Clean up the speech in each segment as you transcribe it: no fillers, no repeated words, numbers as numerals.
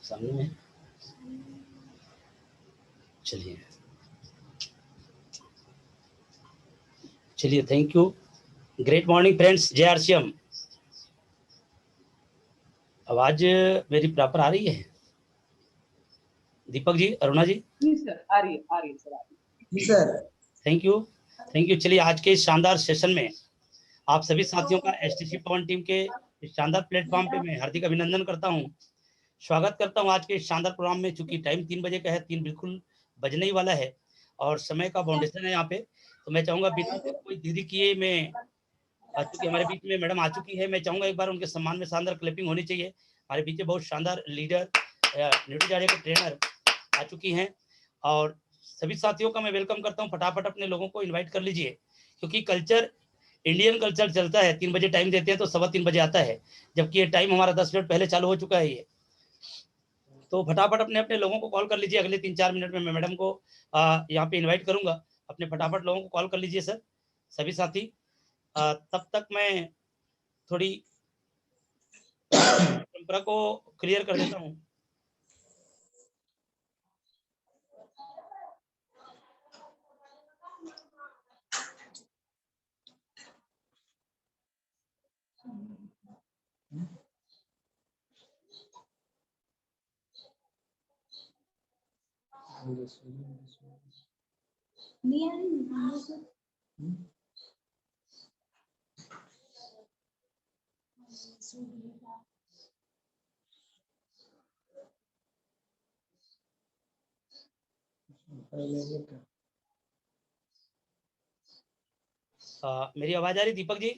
सामने में चलिए thank you. Great morning friends, जय आरसीएम। आवाज मेरी प्रॉपर आ रही है? दीपक जी, अरुणा जी? जी सर, आ रही है सर, जी सर। Thank you. चलिए आज के इस शानदार सेशन में आप सभी साथियों का एसटीसी पवन टीम के इस शानदार प्लेटफॉर्म पे मैं हार्दिक अभिनंदन करता हूं, स्वागत करता हूं आज के इस शानदार प्रोग्राम में। चूंकि टाइम 3 बजे का है, 3 बिल्कुल बजने ही वाला है और समय का बाउंडेशन है यहाँ पे, तो मैं चाहूंगा बिना कोई देरी किए मैं, चूंकि हमारे बीच में मैडम आ चुकी है, मैं चाहूंगा एक बार उनके सम्मान में शानदार क्लैपिंग होनी चाहिए। हमारे बीच में बहुत शानदार लीडर न्यूट्री के ट्रेनर आ चुकी हैं और सभी साथियों का मैं वेलकम करता हूं। फटाफट अपने लोगों को इनवाइट कर लीजिए, क्योंकि कल्चर, इंडियन कल्चर चलता है 3 बजे टाइम देते हैं तो 3:15 बजे आता है, जबकि ये टाइम हमारा 10 मिनट पहले चालू हो चुका है। ये तो फटाफट अपने अपने लोगों को कॉल कर लीजिए। अगले 3-4 मिनट में मैं मैडम को यहाँ पे इन्वाइट करूंगा। अपने फटाफट लोगों को कॉल कर लीजिए सर, सभी साथी। तब तक मैं थोड़ी परंपरा को क्लियर कर देता हूँ। मेरी आवाज आ रही दीपक जी?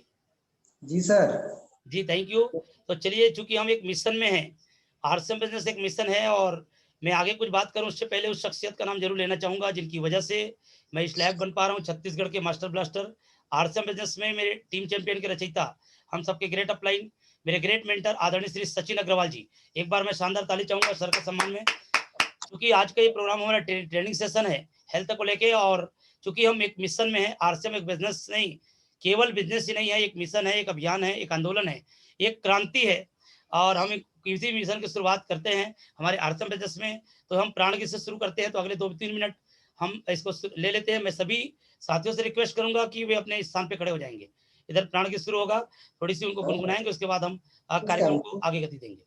जी सर। जी थैंक यू। तो चलिए, चूंकि हम एक मिशन में हैं, आरसीएम बिजनेस एक मिशन है, और मैं आगे कुछ बात करूं उससे पहले उस शख्सियत का नाम जरूर लेना चाहूंगा जिनकी वजह से मैं इस लायक बन पा रहा हूं। छत्तीसगढ़ के मास्टर ब्लास्टर, आरसीएम बिजनेस में मेरे टीम चैंपियन के रचयिता, हम सबके ग्रेट अपलाइन, मेरे ग्रेट मेंटर आदरणीय श्री सचिन अग्रवाल जी। एक बार मैं शानदार ताली चाहूंगा सर के सम्मान में, क्योंकि आज का ये प्रोग्राम हमारा ट्रेनिंग सेशन है हेल्थ को लेके, और चूंकि हम एक मिशन में है। आरसीएम एक बिजनेस नहीं, केवल बिजनेस ही नहीं है, एक मिशन है, एक अभियान है, एक आंदोलन है, एक क्रांति है। और हम किसी मिशन की शुरुआत करते हैं हमारे आरसीएम बिजनेस में, तो हम प्राणगी से शुरू करते हैं। तो अगले 2-3 मिनट हम इसको ले लेते हैं। मैं सभी साथियों से रिक्वेस्ट करूंगा कि वे अपने स्थान पे खड़े हो जाएंगे। इधर प्राणगी शुरू होगा, थोड़ी सी उनको गुनगुनाएंगे, उसके बाद हम कार्यक्रम को आगे गति देंगे।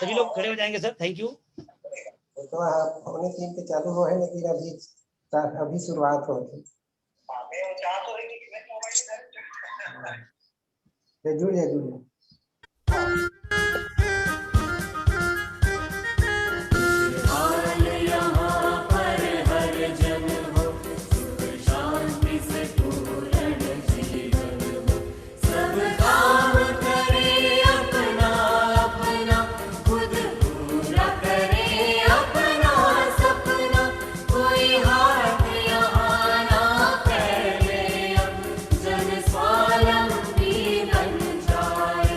सभी लोग खड़े हो जाएंगे सर, थैंक यू। तो आप अपने टीम पे चालू हो है, लेकिन अभी शुरुआत हो थी। जुड़िए। स्वावलंबी बन जाए।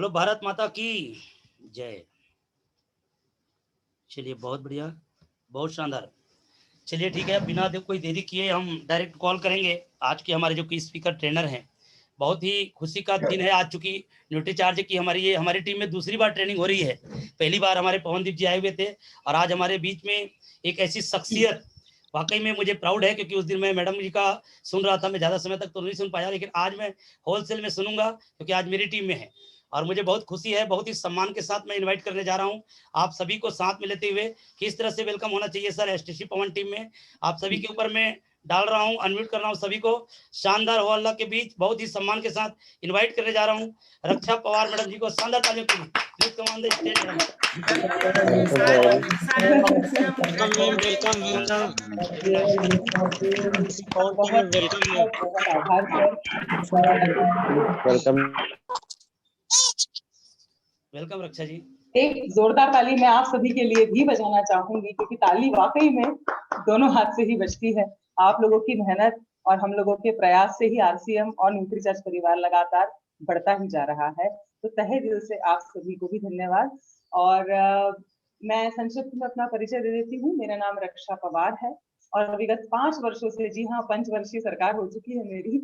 बोलो भारत माता की जय। चलिए बहुत बढ़िया, बहुत शानदार। चलिए ठीक है, बिना कोई देरी किए हम डायरेक्ट कॉल करेंगे आज के हमारे जो कि स्पीकर ट्रेनर हैं। बहुत ही खुशी का दिन है आज, चूंकि न्यूट्रीचार्ज की हमारी टीम में दूसरी बार ट्रेनिंग हो रही है। पहली बार हमारे पवनदीप जी आए हुए थे और आज हमारे बीच में एक ऐसी शख्सियत, वाकई में मुझे प्राउड है, क्योंकि उस दिन मैं मैडम जी का सुन रहा था, मैं ज़्यादा समय तक तो नहीं सुन पाया, लेकिन आज मैं होलसेल में सुनूंगा क्योंकि आज मेरी टीम में है और मुझे बहुत खुशी है। बहुत ही सम्मान के साथ मैं इन्वाइट करने जा रहा हूँ आप सभी को साथ में लेते हुए। किस तरह से वेलकम होना चाहिए सर एसटीसी पवन टीम में, आप सभी के ऊपर मैं डाल रहा हूँ, अनम्यूट कर रहा हूँ सभी को। शानदार हो अल्लाह के बीच बहुत ही सम्मान के साथ इनवाइट करने जा रहा हूँ रक्षा पवार मैडम जी को। शानदार तालियों के लिए please come on the stage madam. बहुत आभार सर। वेलकम रक्षा जी। एक जोरदार ताली मैं आप सभी के लिए भी बजाना चाहूंगी, क्योंकि ताली वाकई में दोनों हाथ से ही बजती है। आप लोगों की मेहनत और हम लोगों के प्रयास से ही आरसीएम और न्यूट्रीचार्ज परिवार लगातार बढ़ता ही जा रहा है। तो तहे दिल से आप सभी को भी धन्यवाद। और मैं संक्षिप्त में अपना परिचय दे देती हूँ। मेरा नाम रक्षा पवार है और विगत 5 वर्षों से, जी हाँ 5 वर्षीय सरकार हो चुकी है मेरी,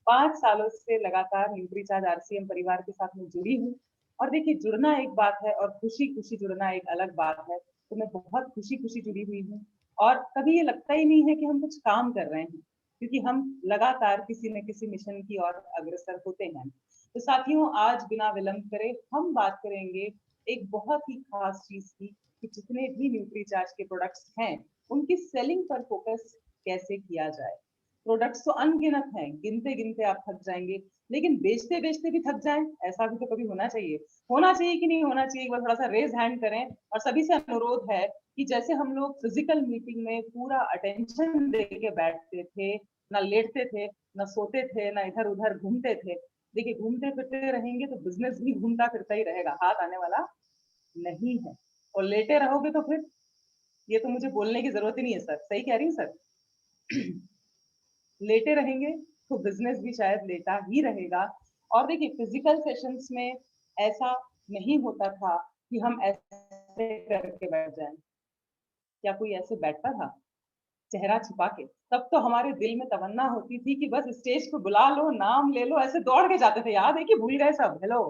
5 सालों से लगातार न्यूट्रीचार्ज आरसीएम परिवार के साथ में जुड़ी हूँ। और देखिए, जुड़ना एक बात है और खुशी खुशी जुड़ना एक अलग बात है। तो मैं बहुत खुशी खुशी जुड़ी हुई हूँ और कभी ये लगता ही नहीं है कि हम कुछ काम कर रहे हैं, क्योंकि हम लगातार किसी न किसी मिशन की ओर अग्रसर होते हैं। तो साथियों, आज बिना विलंब करे हम बात करेंगे एक बहुत ही खास चीज की, कि जितने भी न्यूट्रीचार्ज के प्रोडक्ट्स हैं उनकी सेलिंग पर फोकस कैसे किया जाए। प्रोडक्ट्स तो अनगिनत हैं, गिनते गिनते आप थक जाएंगे, लेकिन बेचते बेचते भी थक जाएं, ऐसा भी तो कभी होना चाहिए। होना चाहिए कि नहीं होना चाहिए, एक बार थोड़ा सा रेज हैंड करें। और सभी से अनुरोध है कि जैसे हम लोग फिजिकल मीटिंग में पूरा अटेंशन देके बैठते थे, ना लेटते थे, ना सोते थे, ना इधर उधर घूमते थे। देखिए, घूमते फिरते रहेंगे तो बिजनेस भी घूमता फिरता ही रहेगा, हाथ आने वाला नहीं है। और लेटे रहोगे तो फिर ये तो मुझे बोलने की जरूरत ही नहीं है सर, सही कह रही हूँ सर। लेटे रहेंगे तो बिजनेस भी शायद लेटा ही रहेगा। और देखिए, फिजिकल सेशंस में ऐसा नहीं होता था कि हम ऐसे करके बैठ जाएं। क्या कोई ऐसे बैठता था चेहरा छिपा के? तब तो हमारे दिल में तमन्ना होती थी कि बस स्टेज पे बुला लो, नाम ले लो, ऐसे दौड़ के जाते थे। याद है कि भूल गए सब? हेलो,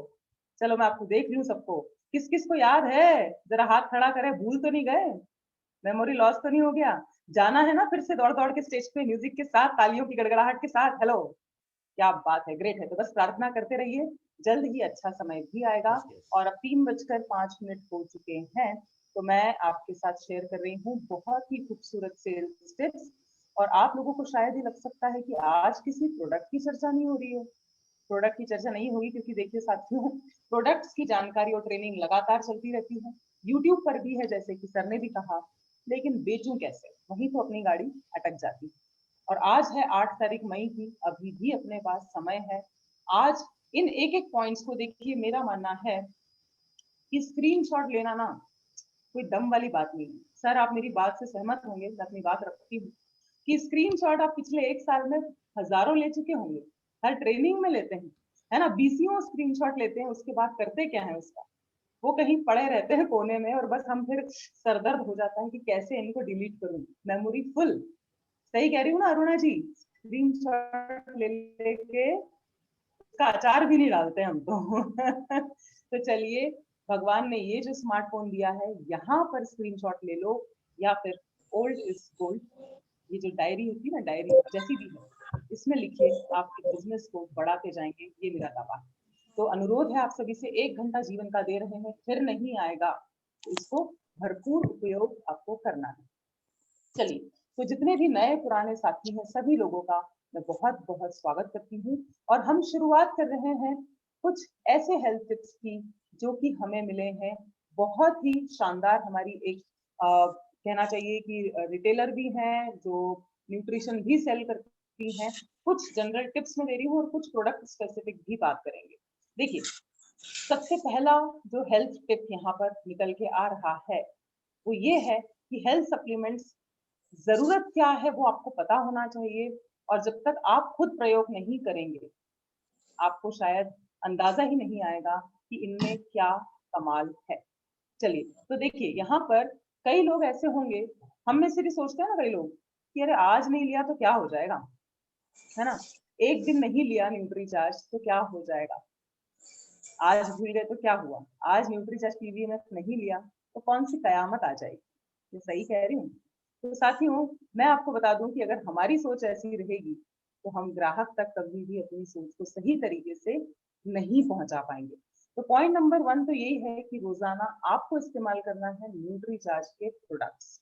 चलो मैं आपको देख रही हूँ सबको। किस किस को याद है? जरा हाथ खड़ा करे, भूल तो नहीं गए? मेमोरी लॉस तो नहीं हो गया? जाना है ना फिर से दौड़ दौड़ के स्टेज पे, म्यूजिक के साथ, तालियों की गड़गड़ाहट के साथ? हेलो, क्या बात है, ग्रेट है। तो बस प्रार्थना करते रहिए, जल्द ही अच्छा समय भी आएगा। और अब 3:05 हो चुके हैं, तो मैं आपके साथ शेयर कर रही हूँ बहुत ही खूबसूरत सेल्स टिप्स। और आप लोगों को शायद ही लग सकता है कि आज किसी प्रोडक्ट की चर्चा नहीं हो रही है। प्रोडक्ट की चर्चा नहीं होगी क्योंकि देखिए साथियों, प्रोडक्ट्स की जानकारी और ट्रेनिंग लगातार चलती रहती है, यूट्यूब पर भी है जैसे कि सर ने भी कहा, लेकिन बेचूं कैसे, वहीं तो अपनी गाड़ी अटक जाती है। और आज है 8 तारीख मई की, अभी भी अपने पास समय है। आज इन एक एक पॉइंट्स को देखिए, मेरा मानना है कि स्क्रीनशॉट लेना ना कोई दम वाली बात नहीं है। सर आप मेरी बात से सहमत होंगे, मैं अपनी बात रखती हूँ कि स्क्रीनशॉट आप पिछले 1 साल में हजारों ले चुके होंगे, हर ट्रेनिंग में लेते हैं, है ना? बीसियों स्क्रीनशॉट लेते हैं, उसके बाद करते क्या है उसका? वो कहीं पड़े रहते हैं कोने में और बस हम फिर सरदर्द हो जाता है कि कैसे इनको डिलीट करूं, मेमोरी फुल। सही कह रही हूँ ना अरुणा जी? स्क्रीनशॉट ले लेके उसका अचार भी नहीं डालते हम तो। तो चलिए, भगवान ने ये जो स्मार्टफोन दिया है, यहाँ पर स्क्रीनशॉट ले लो, या फिर ओल्ड इज गोल्ड, ये जो डायरी होती है ना, डायरी जैसी भी है, इसमें लिखिए, आपके बिजनेस को बढ़ाते जाएंगे, ये मेरा दावा है। तो अनुरोध है आप सभी से, 1 घंटा जीवन का दे रहे हैं, फिर नहीं आएगा, तो इसको भरपूर उपयोग आपको करना है। चलिए, तो जितने भी नए पुराने साथी हैं, सभी लोगों का मैं बहुत बहुत स्वागत करती हूँ। और हम शुरुआत कर रहे हैं कुछ ऐसे हेल्थ टिप्स की जो कि हमें मिले हैं बहुत ही शानदार, हमारी एक कहना चाहिए कि रिटेलर भी हैं जो न्यूट्रिशन भी सेल करती हैं। कुछ जनरल टिप्स में दे रही हूँ और कुछ प्रोडक्ट स्पेसिफिक भी बात करेंगे। देखिए, सबसे पहला जो हेल्थ टिप यहाँ पर निकल के आ रहा है वो ये है कि हेल्थ सप्लीमेंट्स जरूरत क्या है वो आपको पता होना चाहिए। और जब तक आप खुद प्रयोग नहीं करेंगे, आपको शायद अंदाजा ही नहीं आएगा कि इनमें क्या कमाल है। चलिए, तो देखिए यहाँ पर कई लोग ऐसे होंगे, हम में से भी सोचते हैं ना कई लोग कि अरे आज नहीं लिया तो क्या हो जाएगा, है ना, एक दिन नहीं लिया न्यूट्रीचार्ज तो क्या हो जाएगा, आज भूल गए तो क्या हुआ, आज न्यूट्रीचार्ज पीवीएमएफ नहीं लिया तो कौन सी कयामत आ जाएगी। ये सही कह रही हूँ। तो साथियों, मैं आपको बता दूं कि अगर हमारी सोच ऐसी रहेगी तो हम ग्राहक तक कभी भी अपनी सोच को सही तरीके से नहीं पहुंचा पाएंगे। तो पॉइंट नंबर 1 तो यही है कि रोजाना आपको इस्तेमाल करना है न्यूट्रीचार्ज के प्रोडक्ट्स।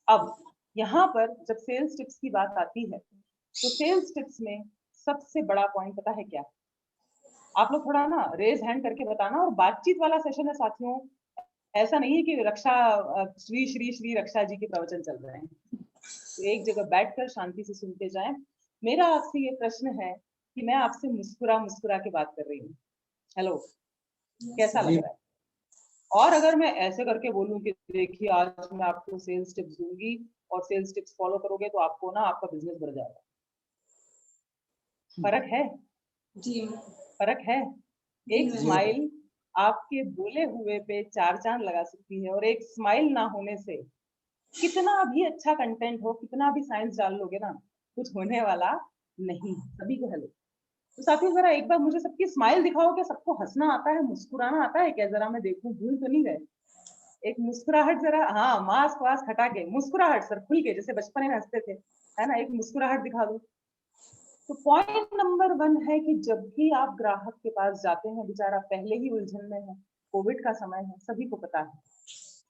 अब यहाँ पर जब सेल्स टिप्स की बात आती है तो सेल्स टिप्स में सबसे बड़ा पॉइंट पता है क्या? आप लोग थोड़ा ना रेज हैंड करके बताना, और बातचीत वाला सेशन है साथियों, ऐसा नहीं है कि रक्षा श्री श्री श्री रक्षा जी के प्रवचन चल रहे हैं। तो एक जगह बैठकर शांति से सुनते जाएं। मेरा आपसे ये प्रश्न है कि मैं आपसे मुस्कुरा मुस्कुरा के बात कर रही हूँ। हेलो, कैसा लग रहा है? और अगर मैं ऐसे करके बोलूं कि देखिए आज मैं आपको सेल्स टिप्स दूंगी और सेल्स टिप्स फॉलो करोगे तो आपको ना आपका बिजनेस बढ़ जाएगा, फर्क है? जी फर्क है। एक स्माइल आपके बोले हुए पे 4 चांद लगा सकती है, और एक स्माइल ना होने से कितना भी अच्छा कंटेंट हो, कितना भी साइंस डाल लोगे ना, कुछ होने वाला नहीं। सभी को हेलो। तो साथियों, जरा एक बार मुझे सबकी स्माइल दिखाओ कि सबको हंसना आता है, मुस्कुराना आता है क्या? जरा मैं देखूं, भूल तो नहीं गए? एक मुस्कुराहट जरा, हाँ, मास्क वास्क हटा के मुस्कुराहट सर खुल के, जैसे बचपन में हंसते थे, है ना, एक मुस्कुराहट दिखा दो। तो पॉइंट नंबर 1 है कि जब भी आप ग्राहक के पास जाते हैं, बेचारा पहले ही उलझन में है, कोविड का समय है, सभी को पता है,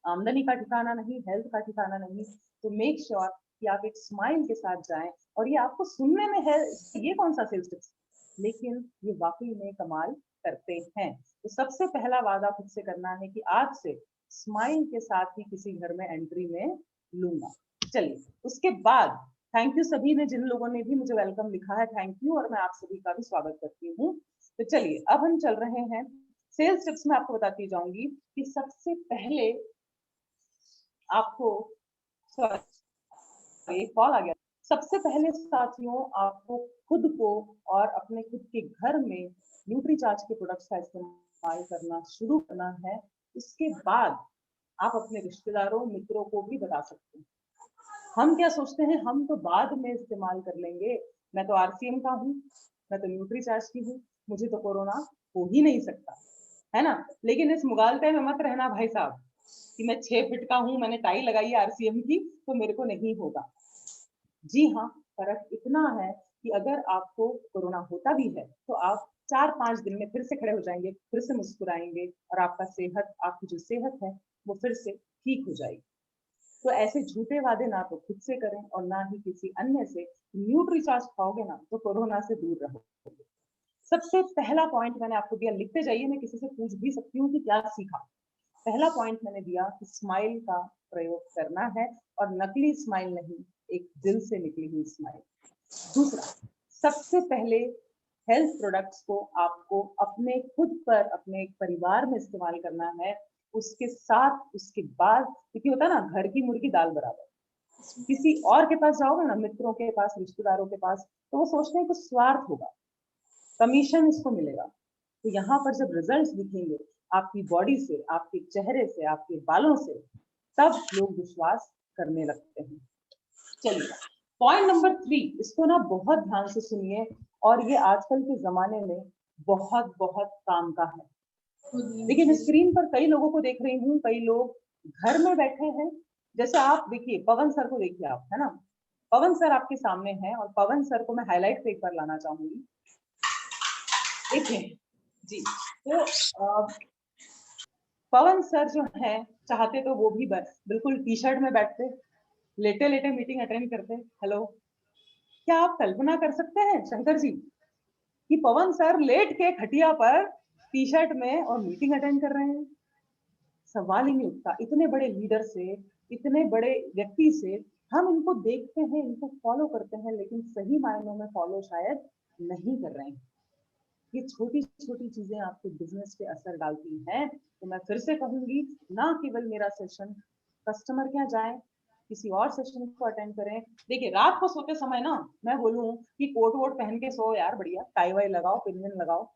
आमदनी का ठिकाना नहीं, हेल्थ का ठिकाना नहीं, तो मेक श्योर कि आप एक स्माइल के साथ जाएं। और ये आपको सुनने में है ये कौन सा सेल्स टिप्स, लेकिन ये वाकई में कमाल करते हैं। तो सबसे पहला वादा खुद से करना है कि आज से स्माइल के साथ ही किसी घर में एंट्री में लूंगा। चलिए, उसके बाद थैंक यू सभी ने, जिन लोगों ने भी मुझे वेलकम लिखा है, थैंक यू, और मैं आप सभी का भी स्वागत करती हूँ। तो चलिए, अब हम चल रहे हैं सेल्स टिप्स में। आपको बताती जाऊंगी कि सबसे पहले आपको, सॉरी कॉल आ गया। सबसे पहले साथियों, आपको खुद को और अपने खुद के घर में न्यूट्रीचार्ज के प्रोडक्ट्स का इस्तेमाल करना शुरू करना है। उसके बाद आप अपने रिश्तेदारों मित्रों को भी बता सकते हैं। हम क्या सोचते हैं, हम तो बाद में इस्तेमाल कर लेंगे, मैं तो आरसीएम का हूँ, मैं तो न्यूट्रीचार्ज की हूँ, मुझे तो कोरोना हो ही नहीं सकता, है ना। लेकिन इस मुगालते में मत रहना भाई साहब कि मैं 6 फीट का हूँ, मैंने टाई लगाई है आरसीएम की तो मेरे को नहीं होगा। जी हाँ, फर्क इतना है कि अगर आपको कोरोना होता भी है तो आप 4-5 दिन में फिर से खड़े हो जाएंगे, फिर से मुस्कुराएंगे, और आपकी जो सेहत है वो फिर से ठीक हो जाएगी। तो ऐसे झूठे वादे ना तो खुद से करें और ना ही किसी अन्य से। न्यूट्रीचार्ज खाओगे ना तो कोरोना से दूर रहोगे। सबसे पहला पॉइंट मैंने आपको दिया, लिखते जाइए, मैं किसी से पूछ भी सकती हूँ कि क्या सीखा। पहला पॉइंट मैंने दिया कि स्माइल का प्रयोग करना है, और नकली स्माइल नहीं, एक दिल से निकली हुई स्माइल। दूसरा, सबसे पहले हेल्थ प्रोडक्ट्स को आपको अपने खुद पर, अपने परिवार में इस्तेमाल करना है। उसके साथ उसके बाद, क्योंकि होता है ना घर की मुर्गी दाल बराबर, किसी और के पास जाओगे ना, मित्रों के पास, रिश्तेदारों के पास, तो वो सोचते हैं कुछ स्वार्थ होगा, कमीशन इसको मिलेगा। तो यहाँ पर जब रिजल्ट्स दिखेंगे आपकी बॉडी से, आपके चेहरे से, आपके बालों से, तब लोग विश्वास करने लगते हैं। चलिए, पॉइंट नंबर 3, इसको ना बहुत ध्यान से सुनिए, और ये आजकल के जमाने में बहुत बहुत काम का है। देखिए, मैं स्क्रीन पर कई लोगों को देख रही हूँ, कई लोग घर में बैठे हैं। जैसे आप देखिए पवन सर को, देखिए आप, है ना, पवन सर आपके सामने हैं, और पवन सर को मैं हाईलाइट पे एक बार लाना चाहूंगी। देखिए जी, तो पवन सर जो है, चाहते तो वो भी बिल्कुल टी शर्ट में बैठते, लेटे लेटे मीटिंग अटेंड करते। हेलो, क्या आप कल्पना कर सकते हैं शंकर जी कि पवन सर लेट के खटिया पर टी शर्ट में और मीटिंग अटेंड कर रहे हैं? सवाल ही नहीं उठता। इतने बड़े लीडर से, इतने बड़े व्यक्ति से हम इनको देखते हैं, इनको फॉलो करते हैं, लेकिन सही मायनों में फॉलो शायद नहीं कर रहे हैं। ये छोटी छोटी चीजें आपके बिजनेस पे असर डालती हैं। तो मैं फिर से कहूंगी, ना केवल मेरा सेशन, कस्टमर क्या जाए, किसी और सेशन को अटेंड करें। देखिए, रात को सोते समय ना मैं बोलूं कि कोट वोट पहन के सो यार, बढ़िया टाई वाई लगाओ, पिन लगाओ,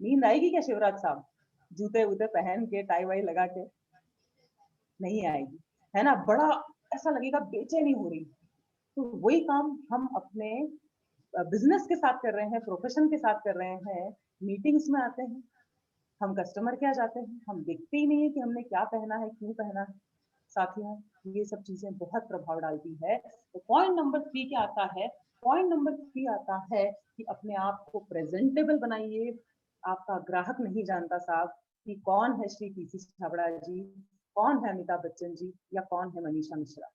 नींद आएगी क्या शिवराज साहब? जूते वूते पहन के, टाई वाई लगा के नहीं आएगी, है ना। बड़ा ऐसा लगेगा बेचैनी हो रही। तो वही काम हम अपने बिजनेस के साथ कर रहे हैं, प्रोफेशन के साथ कर रहे हैं। मीटिंग्स में आते हैं, हम कस्टमर के यहाँ जाते हैं, हम देखते ही नहीं है कि हमने क्या पहना है, क्यों पहना है। साथियों, ये सब चीजें बहुत प्रभाव डालती है। तो पॉइंट नंबर 3 क्या आता है? पॉइंट नंबर 3 आता है कि अपने आप को प्रेजेंटेबल बनाइए। आपका ग्राहक नहीं जानता साहब कि कौन है श्री पीसी छाबड़ा जी, कौन है अमिताभ बच्चन जी, या कौन है मनीषा मिश्रा।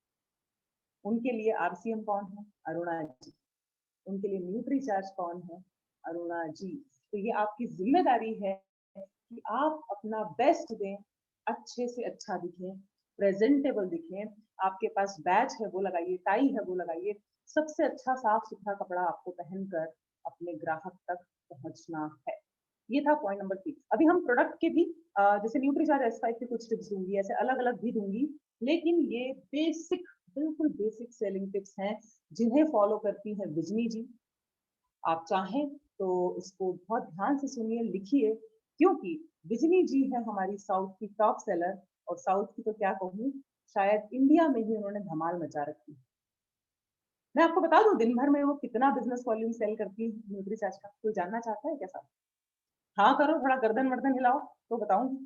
उनके लिए आरसीएम कौन है? अरुणा जी। उनके लिए न्यूट्री चार्ज कौन है? अरुणा जी। तो ये आपकी जिम्मेदारी है कि आप अपना बेस्ट दें, अच्छे से अच्छा दिखें, प्रेजेंटेबल दिखें। आपके पास बैच है वो लगाइए, टाई है वो लगाइए, सबसे अच्छा साफ सुथरा कपड़ा आपको पहनकर अपने ग्राहक तक पहुंचना है। ये था पॉइंट नंबर 3। अभी हम प्रोडक्ट के भी जैसे न्यूट्री चार्ज S5 के कुछ टिप्स दूंगी, ऐसे अलग अलग भी दूंगी, लेकिन ये बेसिक, बिल्कुल बेसिक सेलिंग टिप्स हैं जिन्हें फॉलो करती है विजनी जी। आप चाहें तो इसको बहुत ध्यान से सुनिए, लिखिए, क्योंकि विजनी जी है हमारी साउथ की टॉप सेलर, और साउथ की तो क्या कहूँ, शायद इंडिया में ही उन्होंने धमाल मचा रखी। मैं आपको बता दूं दिन भर में वो कितना बिजनेस वॉल्यूम सेल करती है न्यूट्री चार्ज का। कोई जानना चाहता है क्या साहब? हाँ करो, थोड़ा गर्दन वर्दन हिलाओ तो बताऊंगी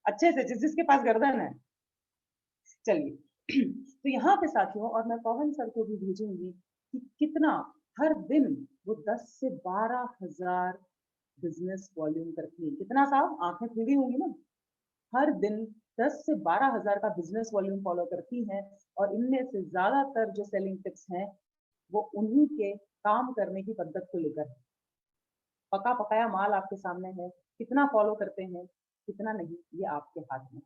अच्छे से, जिस जिसके पास गर्दन है। चलिए तो यहाँ पे साथियों, और मैं पवन सर को भी भेजूंगी कि कितना हर दिन वो 10 से 12 हजार बिजनेस वॉल्यूम करती है। कितना साहब, आंखें खुली होंगी ना। हर दिन 10 से 12 हजार का बिजनेस वॉल्यूम फॉलो करती हैं, और इनमें से ज्यादातर जो सेलिंग टिप्स हैं वो उन्हीं के काम करने की पद्धत को लेकर है। पका पकाया माल आपके सामने है, कितना फॉलो करते हैं कितना नहीं, ये आपके हाथ में।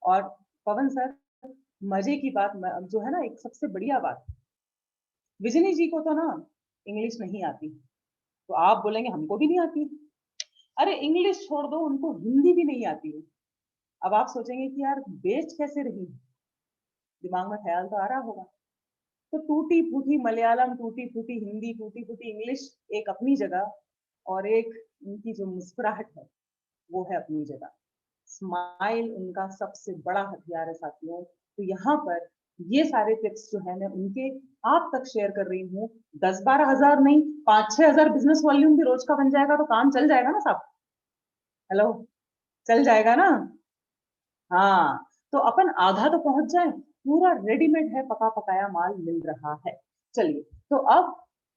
और पवन सर, मजे की बात जो है ना, एक सबसे बढ़िया बात, विजनी जी को तो ना इंग्लिश नहीं आती। तो आप बोलेंगे हमको भी नहीं आती। अरे इंग्लिश छोड़ दो, उनको हिंदी भी नहीं आती है। अब आप सोचेंगे कि यार बेच कैसे रही, दिमाग में ख्याल तो आ रहा होगा। तो टूटी फूटी मलयालम, टूटी फूटी हिंदी, टूटी फूटी इंग्लिश एक अपनी जगह, और एक उनकी जो मुस्कुराहट है वो है अपनी जगह। स्माइल उनका सबसे बड़ा हथियार है साथियों। तो यहाँ पर ये सारे टिप्स जो है मैं उनके आप तक शेयर कर रही हूँ। 10-12 हजार नहीं, 5-6 हजार बिजनेस वॉल्यूम भी रोज का बन जाएगा तो काम चल जाएगा ना साहब। हेलो, चल जाएगा ना। हाँ, तो अपन आधा तो पहुंच जाए, पूरा रेडीमेड है, पका पकाया माल मिल रहा है। चलिए, तो अब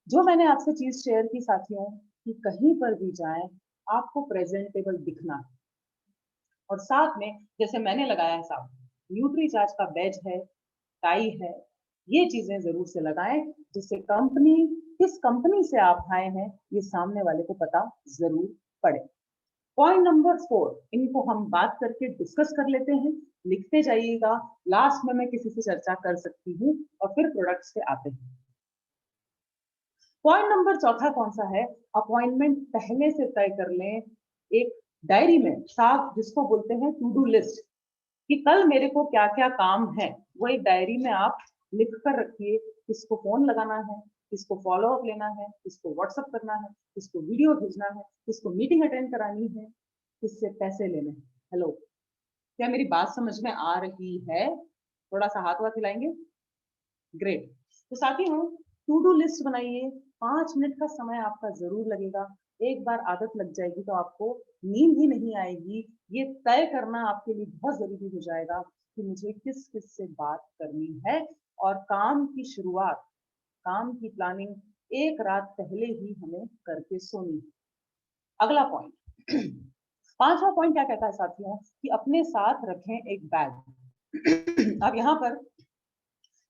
जो मैंने आपसे चीज शेयर की साथियों, कि कहीं पर भी जाएं आपको प्रेजेंटेबल दिखना है, और साथ में जैसे मैंने लगाया है साहब, न्यूट्री चार्ज का बैज है, टाई है, ये चीजें जरूर से लगाएं, जिससे कंपनी, किस कंपनी से आप आए हैं ये सामने वाले को पता जरूर पड़े। पॉइंट नंबर 4, इनको हम बात करके डिस्कस कर लेते हैं, लिखते जाइएगा, लास्ट में मैं किसी से चर्चा कर सकती हूँ, और फिर प्रोडक्ट्स पे आते हैं। पॉइंट नंबर 4 कौन सा है? अपॉइंटमेंट पहले से तय कर लें, एक डायरी में साफ, जिसको बोलते हैं टू डू लिस्ट, कि कल मेरे को क्या क्या काम है, वो एक डायरी में आप लिख कर रखिए। किसको फोन लगाना है, किसको फॉलो अप लेना है, किसको व्हाट्सअप करना है, किसको वीडियो भेजना है, किसको मीटिंग अटेंड करानी है, किससे पैसे लेने हैं। हेलो, क्या मेरी बात समझ में आ रही है? थोड़ा सा हाथ वाथ हिलाएंगे। ग्रेट। तो साथियों, टू डू लिस्ट बनाइए। 5 मिनट का समय आपका जरूर लगेगा। एक बार आदत लग जाएगी तो आपको नींद ही नहीं आएगी। ये तय करना आपके लिए बहुत जरूरी हो जाएगा कि मुझे किस किस से बात करनी है, और काम की शुरुआत, काम की प्लानिंग एक रात पहले ही हमें करके सोनी है। अगला पॉइंट, 5वां पॉइंट क्या कहता है साथियों, कि अपने साथ रखें एक बैग। अब यहाँ पर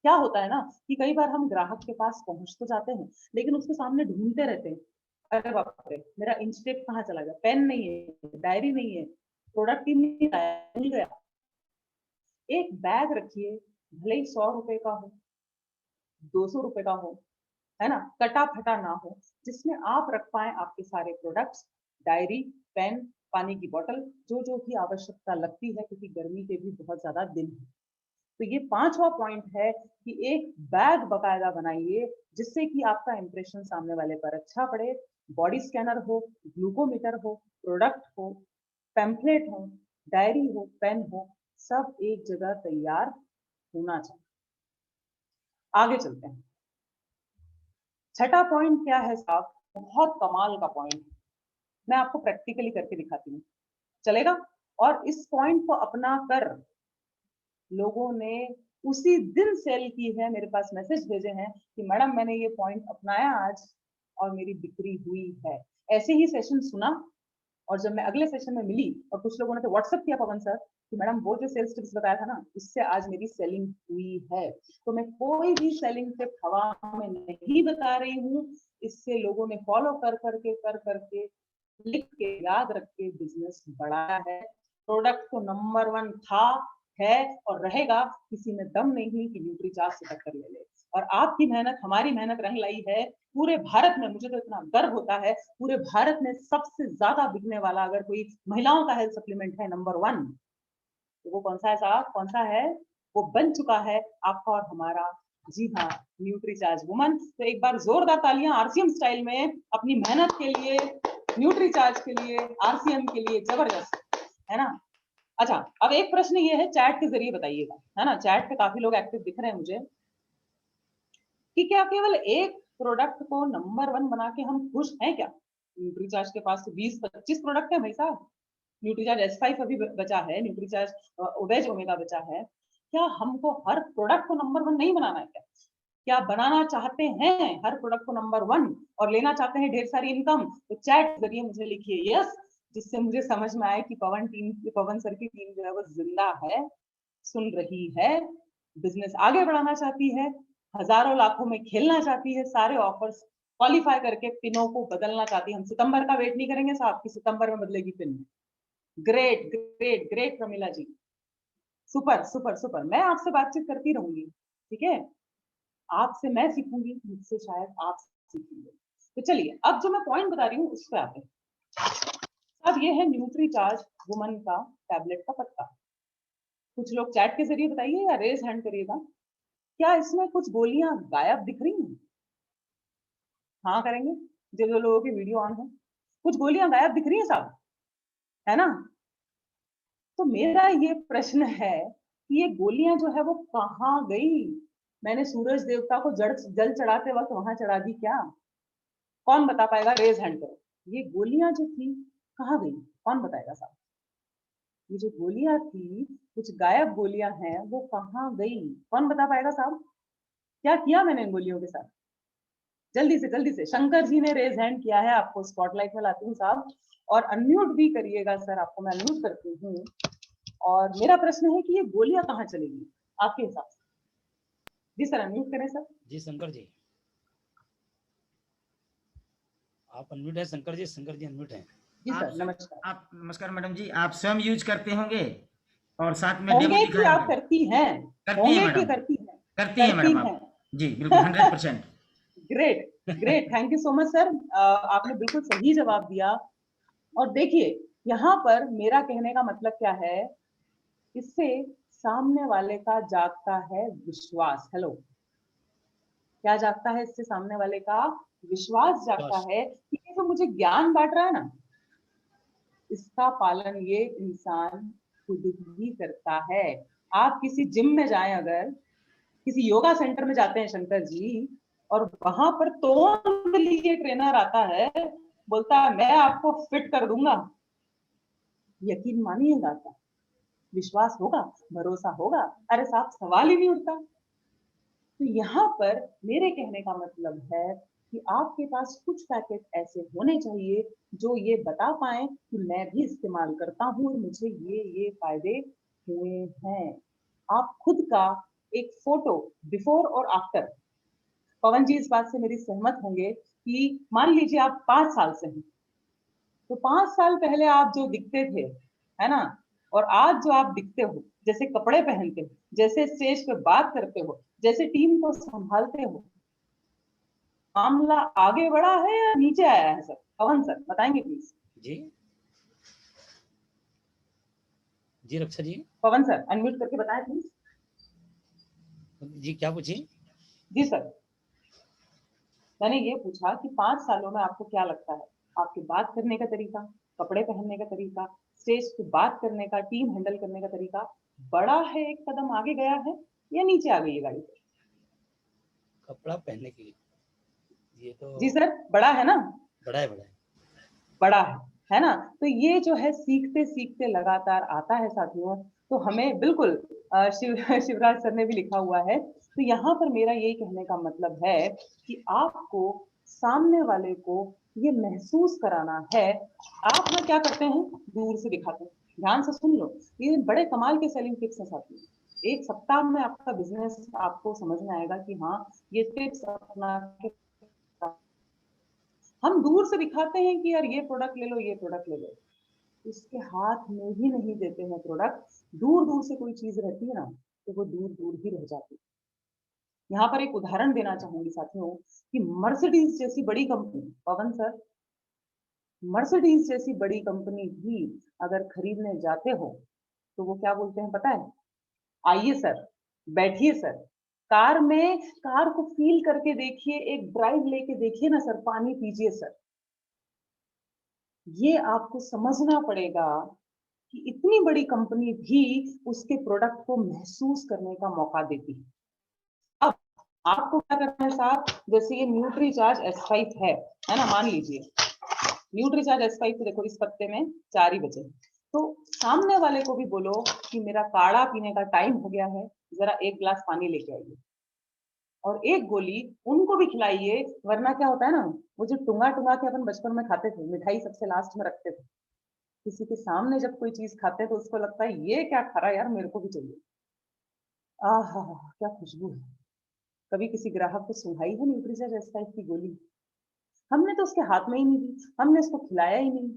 क्या होता है ना, कि कई बार हम ग्राहक के पास पहुंच तो जाते हैं, लेकिन उसके सामने ढूंढते रहते हैं। अरे बाप रे, मेरा इंच टेप कहाँ चला गया, पेन नहीं है, डायरी नहीं है, प्रोडक्ट ही नहीं आया, मिल गया। एक बैग रखिए, भले ही 100 रुपए का हो, 200 रुपए का हो, है ना, कटा फटा ना हो, जिसमें आप रख पाए आपके सारे प्रोडक्ट्स, डायरी, पेन, पानी की बोतल, जो जो भी आवश्यकता लगती है, क्योंकि गर्मी के भी बहुत ज्यादा दिन है। तो ये 5वां पॉइंट है कि एक बैग बकायदा बनाइए, जिससे कि आपका इंप्रेशन सामने वाले पर अच्छा पड़े। बॉडी स्कैनर हो, ग्लूकोमीटर हो, प्रोडक्ट हो, पैम्फलेट हो, डायरी हो, पेन हो, सब एक जगह तैयार होना चाहिए। आगे चलते हैं। छठा पॉइंट क्या है साहब? बहुत कमाल का पॉइंट, मैं आपको प्रैक्टिकली करके दिखाती हूँ, चलेगा? और इस पॉइंट को अपना कर लोगों ने उसी दिन सेल की है, मेरे पास मैसेज भेजे हैं कि मैडम मैंने ये पॉइंट अपनाया आज और मेरी बिक्री हुई है। ऐसे ही सेशन सुना और जब मैं अगले सेशन में मिली और कुछ लोगों ने तो व्हाट्सएप किया पवन सर कि मैडम वो जो सेल्स टिप्स बताया था ना, उससे आज मेरी सेलिंग हुई है। तो मैं कोई भी सेलिंग टिप हवा में नहीं बता रही हूँ, इससे लोगों ने फॉलो कर करके लिख के याद रख के बिजनेस बढ़ाया है। प्रोडक्ट तो नंबर 1 था, है और रहेगा। किसी में दम नहीं कि न्यूट्रीचार्ज से टक्कर ले ले। और आपकी मेहनत, हमारी मेहनत रंग लाई है पूरे भारत में। मुझे तो इतना गर्व होता है, पूरे भारत में सबसे ज्यादा बिकने वाला अगर कोई महिलाओं का हेल्थ सप्लीमेंट है नंबर 1, तो वो कौन सा है साहब? कौन सा है? वो बन चुका है आपका और हमारा, जी हाँ, न्यूट्रीचार्ज वुमन। तो एक बार जोरदार तालियां आरसीएम स्टाइल में अपनी मेहनत के लिए, न्यूट्रीचार्ज के लिए, आरसीएम के लिए। जबरदस्त है ना? अच्छा, अब एक प्रश्न ये है, चैट के जरिए बताइएगा, है ना? चैट पे काफी लोग एक्टिव दिख रहे हैं मुझे, कि क्या केवल एक प्रोडक्ट को नंबर 1 बना के हम खुश हैं क्या? न्यूट्रीचार्ज के पास 20-25 प्रोडक्ट है भाई साहब। न्यूट्रीचार्ज S5 अभी बचा है, न्यूट्रीचार्ज वेज ओमेगा बचा है। क्या हमको हर प्रोडक्ट को नंबर 1 नहीं बनाना है क्या? क्या बनाना चाहते हैं हर प्रोडक्ट को नंबर 1 और लेना चाहते हैं ढेर सारी इनकम? तो चैट के जरिए मुझे लिखिए यस, जिससे मुझे समझ में आए कि पवन सर की टीम जो है वो जिंदा है, सुन रही है, बिजनेस आगे बढ़ाना चाहती है, हजारों लाखों में खेलना चाहती है, सारे ऑफर्स क्वालिफाई करके पिनों को बदलना चाहती है। हम सितंबर का वेट नहीं करेंगे साहब कि सितंबर में बदलेगी pin. Great great great Pramila ji, super super super. मैं आपसे बातचीत करती रहूंगी, ठीक है? आपसे मैं सीखूंगी, मुझसे शायद आप सीखेंगे। तो चलिए, अब जो मैं पॉइंट बता रही हूँ उस पर आते हैं। अब ये है न्यूट्रीचार्ज वुमन का टैबलेट का पत्ता। कुछ लोग चैट के जरिए बताइए या रेज हैंड करिएगा, क्या इसमें कुछ गोलियां गायब दिख रही हैं? हाँ करेंगे जो लोगों की वीडियो ऑन है। कुछ गोलियां गायब दिख रही है साहब, है ना? तो मेरा ये प्रश्न है कि ये गोलियां जो है वो कहाँ गई? मैंने सूरज देवता को जल चढ़ाते वक्त वहां चढ़ा दी क्या? कौन बता पाएगा? रेज हैंड करो। ये गोलियां जो थी कहाँ गई? कौन बताएगा साहब? ये जो गोलियां थी, कुछ गायब गोलियां हैं, वो कहाँ गई? कौन बता पाएगा साहब? क्या किया मैंने इन गोलियों के साथ? जल्दी से शंकर जी ने रेज हैंड किया है, आपको स्पॉटलाइट में लाती हूँ साहब। और अनम्यूट भी करिएगा सर, आपको मैं अनम्यूट करती हूँ। और मेरा प्रश्न है कि ये गोलियां कहाँ चलेगी आपके हिसाब से? जी सर, अनम्यूट करें सर। जी शंकर जी, आप अनम्यूट है। शंकर जी अनम्यूट है। जी आप सर, नमस्कार। आप नमस्कार मैडम जी, आप स्वयं यूज करते होंगे और साथ में डेमो होंगे कि दिखाए आप होंगे? करती हैं? करती हैं होंगे कि मैडम, करती हैं? करती हैं करती मैडम हैं। आप। जी बिल्कुल 100%। Great great, thank you so much sir. आपने बिल्कुल सही जवाब दिया। और देखिए, यहाँ पर मेरा कहने का मतलब क्या है, इससे सामने वाले का जागता है विश्वास। हेलो, क्या जागता है इससे? सामने वाले का विश्वास जागता बस है कि ये जो मुझे ज्ञान बांट रहा है ना, इसका पालन ये इंसान खुद ही करता है। आप किसी जिम में जाएं, अगर किसी योगा सेंटर में जाते हैं शंकर जी, और वहां पर तोंद लिए ट्रेनर आता है, बोलता है मैं आपको फिट कर दूंगा, यकीन मानिएगा क्या? विश्वास होगा? भरोसा होगा? अरे साहब, सवाल ही नहीं उठता। तो यहाँ पर मेरे कहने का मतलब है कि आपके पास कुछ पैकेट ऐसे होने चाहिए जो ये बता पाए कि मैं भी इस्तेमाल करता हूँ और मुझे ये फायदे हुए हैं। आप खुद का एक फोटो, बिफोर और आफ्टर, पवन जी इस बात से मेरी सहमत होंगे कि मान लीजिए आप 5 साल से हैं, तो 5 साल पहले आप जो दिखते थे, है ना, और आज जो आप दिखते हो, जैसे कपड़े पहनते हो, जैसे स्टेज पे बात करते हो, जैसे टीम को संभालते हो, मामला आगे बढ़ा है या नीचे आया है सर? पवन सर बताएंगे प्लीज। जी जी रक्षा जी। पवन सर अनम्यूट करके बताएं प्लीज। जी क्या पूछी? जी सर, मैंने ये पूछा कि 5 सालों में आपको क्या लगता है, आपके बात करने का तरीका, कपड़े पहनने का तरीका, स्टेज पे बात करने का, टीम हैंडल करने का तरीका बड़ा है, एक कदम आगे गया है या नीचे आ गई है गाड़ी पे? कपड़ा पहनने के लिए ये तो जी सर, बड़ा है ना? बड़ा है, बड़ा है। बड़ा है ना? तो ये जो है सीखते सीखते लगातार आता है साथियों। तो हमें बिल्कुल शिवराज सर ने भी लिखा हुआ है। तो यहाँ पर मेरा यही कहने का मतलब है कि आपको सामने वाले को ये महसूस कराना है। आप ना क्या करते हैं, दूर से दिखाते हैं। ध्यान से सुन लो, ये बड़े कमाल के सेलिंग टिप्स हैं साथियों। एक सप्ताह में आपका बिजनेस आपको समझ में आएगा कि हाँ, ये टिप्स अपना के हम दूर से दिखाते हैं कि यार ये प्रोडक्ट ले लो, ये प्रोडक्ट ले लो, उसके हाथ में भी नहीं देते हैं प्रोडक्ट। दूर दूर से कोई चीज रहती है ना, तो वो दूर दूर ही रह जाती है। यहाँ पर एक उदाहरण देना चाहूंगी साथियों कि मर्सिडीज जैसी बड़ी कंपनी, पवन सर, मर्सिडीज जैसी बड़ी कंपनी भी अगर खरीदने जाते हो तो वो क्या बोलते हैं पता है? आइए सर, बैठिए सर, कार में, कार को फील करके देखिए, एक ड्राइव लेके देखिए ना सर, पानी पीजिए सर। ये आपको समझना पड़ेगा कि इतनी बड़ी कंपनी भी उसके प्रोडक्ट को महसूस करने का मौका देती है। अब आपको क्या करना है साहब, जैसे ये न्यूट्री चार्ज S5 है ना, मान लीजिए न्यूट्री चार्ज S5 तो देखो इस पत्ते में 4 ही बचे, तो सामने वाले को भी बोलो कि मेरा काढ़ा पीने का टाइम हो गया है, जरा एक गिलास पानी लेके आइए, और एक गोली उनको भी खिलाइए। वरना क्या होता है ना, वो जो टुंगा टुंगा के अपन बचपन में खाते थे, मिठाई सबसे लास्ट में रखते थे, किसी के सामने जब कोई चीज खाते हैं तो उसको लगता है ये क्या खा रहा है यार, मेरे को भी चाहिए। आहा, क्या खुशबू है। कभी किसी ग्राहक को सुंघाई है न्यूट्रीचार्ज S5 की गोली? हमने तो उसके हाथ में ही नहीं दी, हमने उसको खिलाया ही नहीं।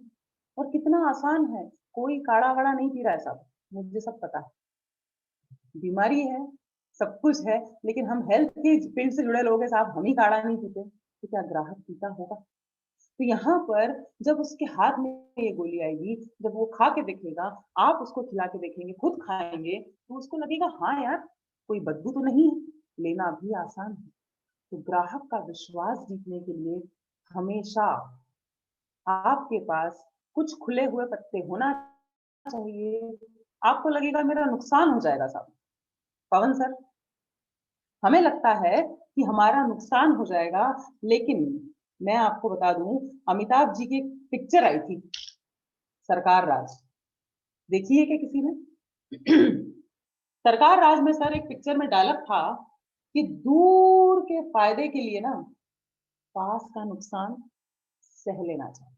और कितना आसान है, कोई काढ़ा वाड़ा नहीं पी रहा है साहब, मुझे सब पता है, बीमारी है, सब कुछ है, लेकिन हम हेल्थ की फील्ड से जुड़े लोग हैं साहब, हम ही काढ़ा नहीं पीते, तो क्या ग्राहक पीता होगा? तो यहाँ पर जब उसके हाथ में ये गोली आएगी, जब वो खा के देखेगा, आप उसको खिला के देखेंगे, खुद खाएंगे, तो उसको लगेगा हाँ यार, कोई बदबू तो नहीं है, लेना भी आसान है। तो ग्राहक का विश्वास जीतने के लिए हमेशा आपके पास कुछ खुले हुए पत्ते होना चाहिए। आपको लगेगा मेरा नुकसान हो जाएगा साहब, पवन सर, हमें लगता है कि हमारा नुकसान हो जाएगा, लेकिन मैं आपको बता दूं, अमिताभ जी की पिक्चर आई थी सरकार राज, देखी है क्या किसी ने? सरकार राज में सर एक पिक्चर में डायलॉग था कि दूर के फायदे के लिए ना पास का नुकसान सह लेना चाहिए।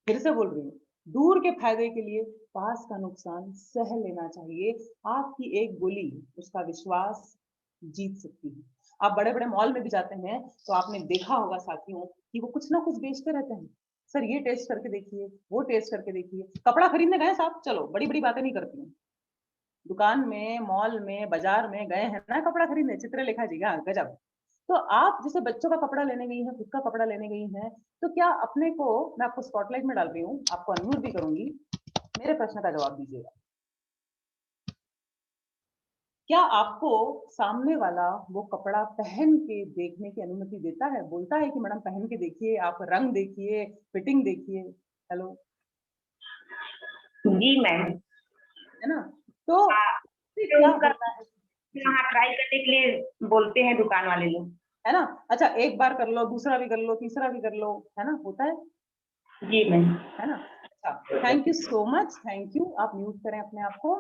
फिर से बोल रही हूँ, दूर के फायदे के लिए पास का नुकसान सह लेना चाहिए। आपकी एक गोली उसका विश्वास जीत सकती है। आप बड़े बड़े मॉल में भी जाते हैं तो आपने देखा होगा साथियों कि वो कुछ ना कुछ बेचते रहते हैं, सर ये टेस्ट करके देखिए, वो टेस्ट करके देखिए। कपड़ा खरीदने गए साहब, चलो बड़ी बड़ी बातें नहीं करती हूँ, दुकान में, मॉल में, बाजार में गए हैं ना कपड़ा खरीदने, चित्रलेखा जी का गजब। तो आप जैसे बच्चों का कपड़ा लेने गई हैं, खुद का कपड़ा लेने गई हैं, तो क्या अपने को, मैं आपको स्पॉटलाइट में डाल रही हूँ, आपको अनुरोध भी करूंगी, मेरे प्रश्न का जवाब दीजिएगा। क्या आपको सामने वाला वो कपड़ा पहन के देखने की अनुमति देता है? बोलता है कि मैडम पहन के देखिए, आप रंग देखिए, फिटिंग देखिए। हेलो जी मैम। है ना? तो हाँ, क्या उसका होता है जी, हाँ ट्राई करने के लिए बोलते हैं दुकान वाले लोग। है ना? अच्छा, एक बार कर लो, दूसरा भी कर लो, तीसरा भी कर लो, है ना? होता जी मैम। है ना? अच्छा, thank you so much, thank you. आप म्यूट करें अपने आप को।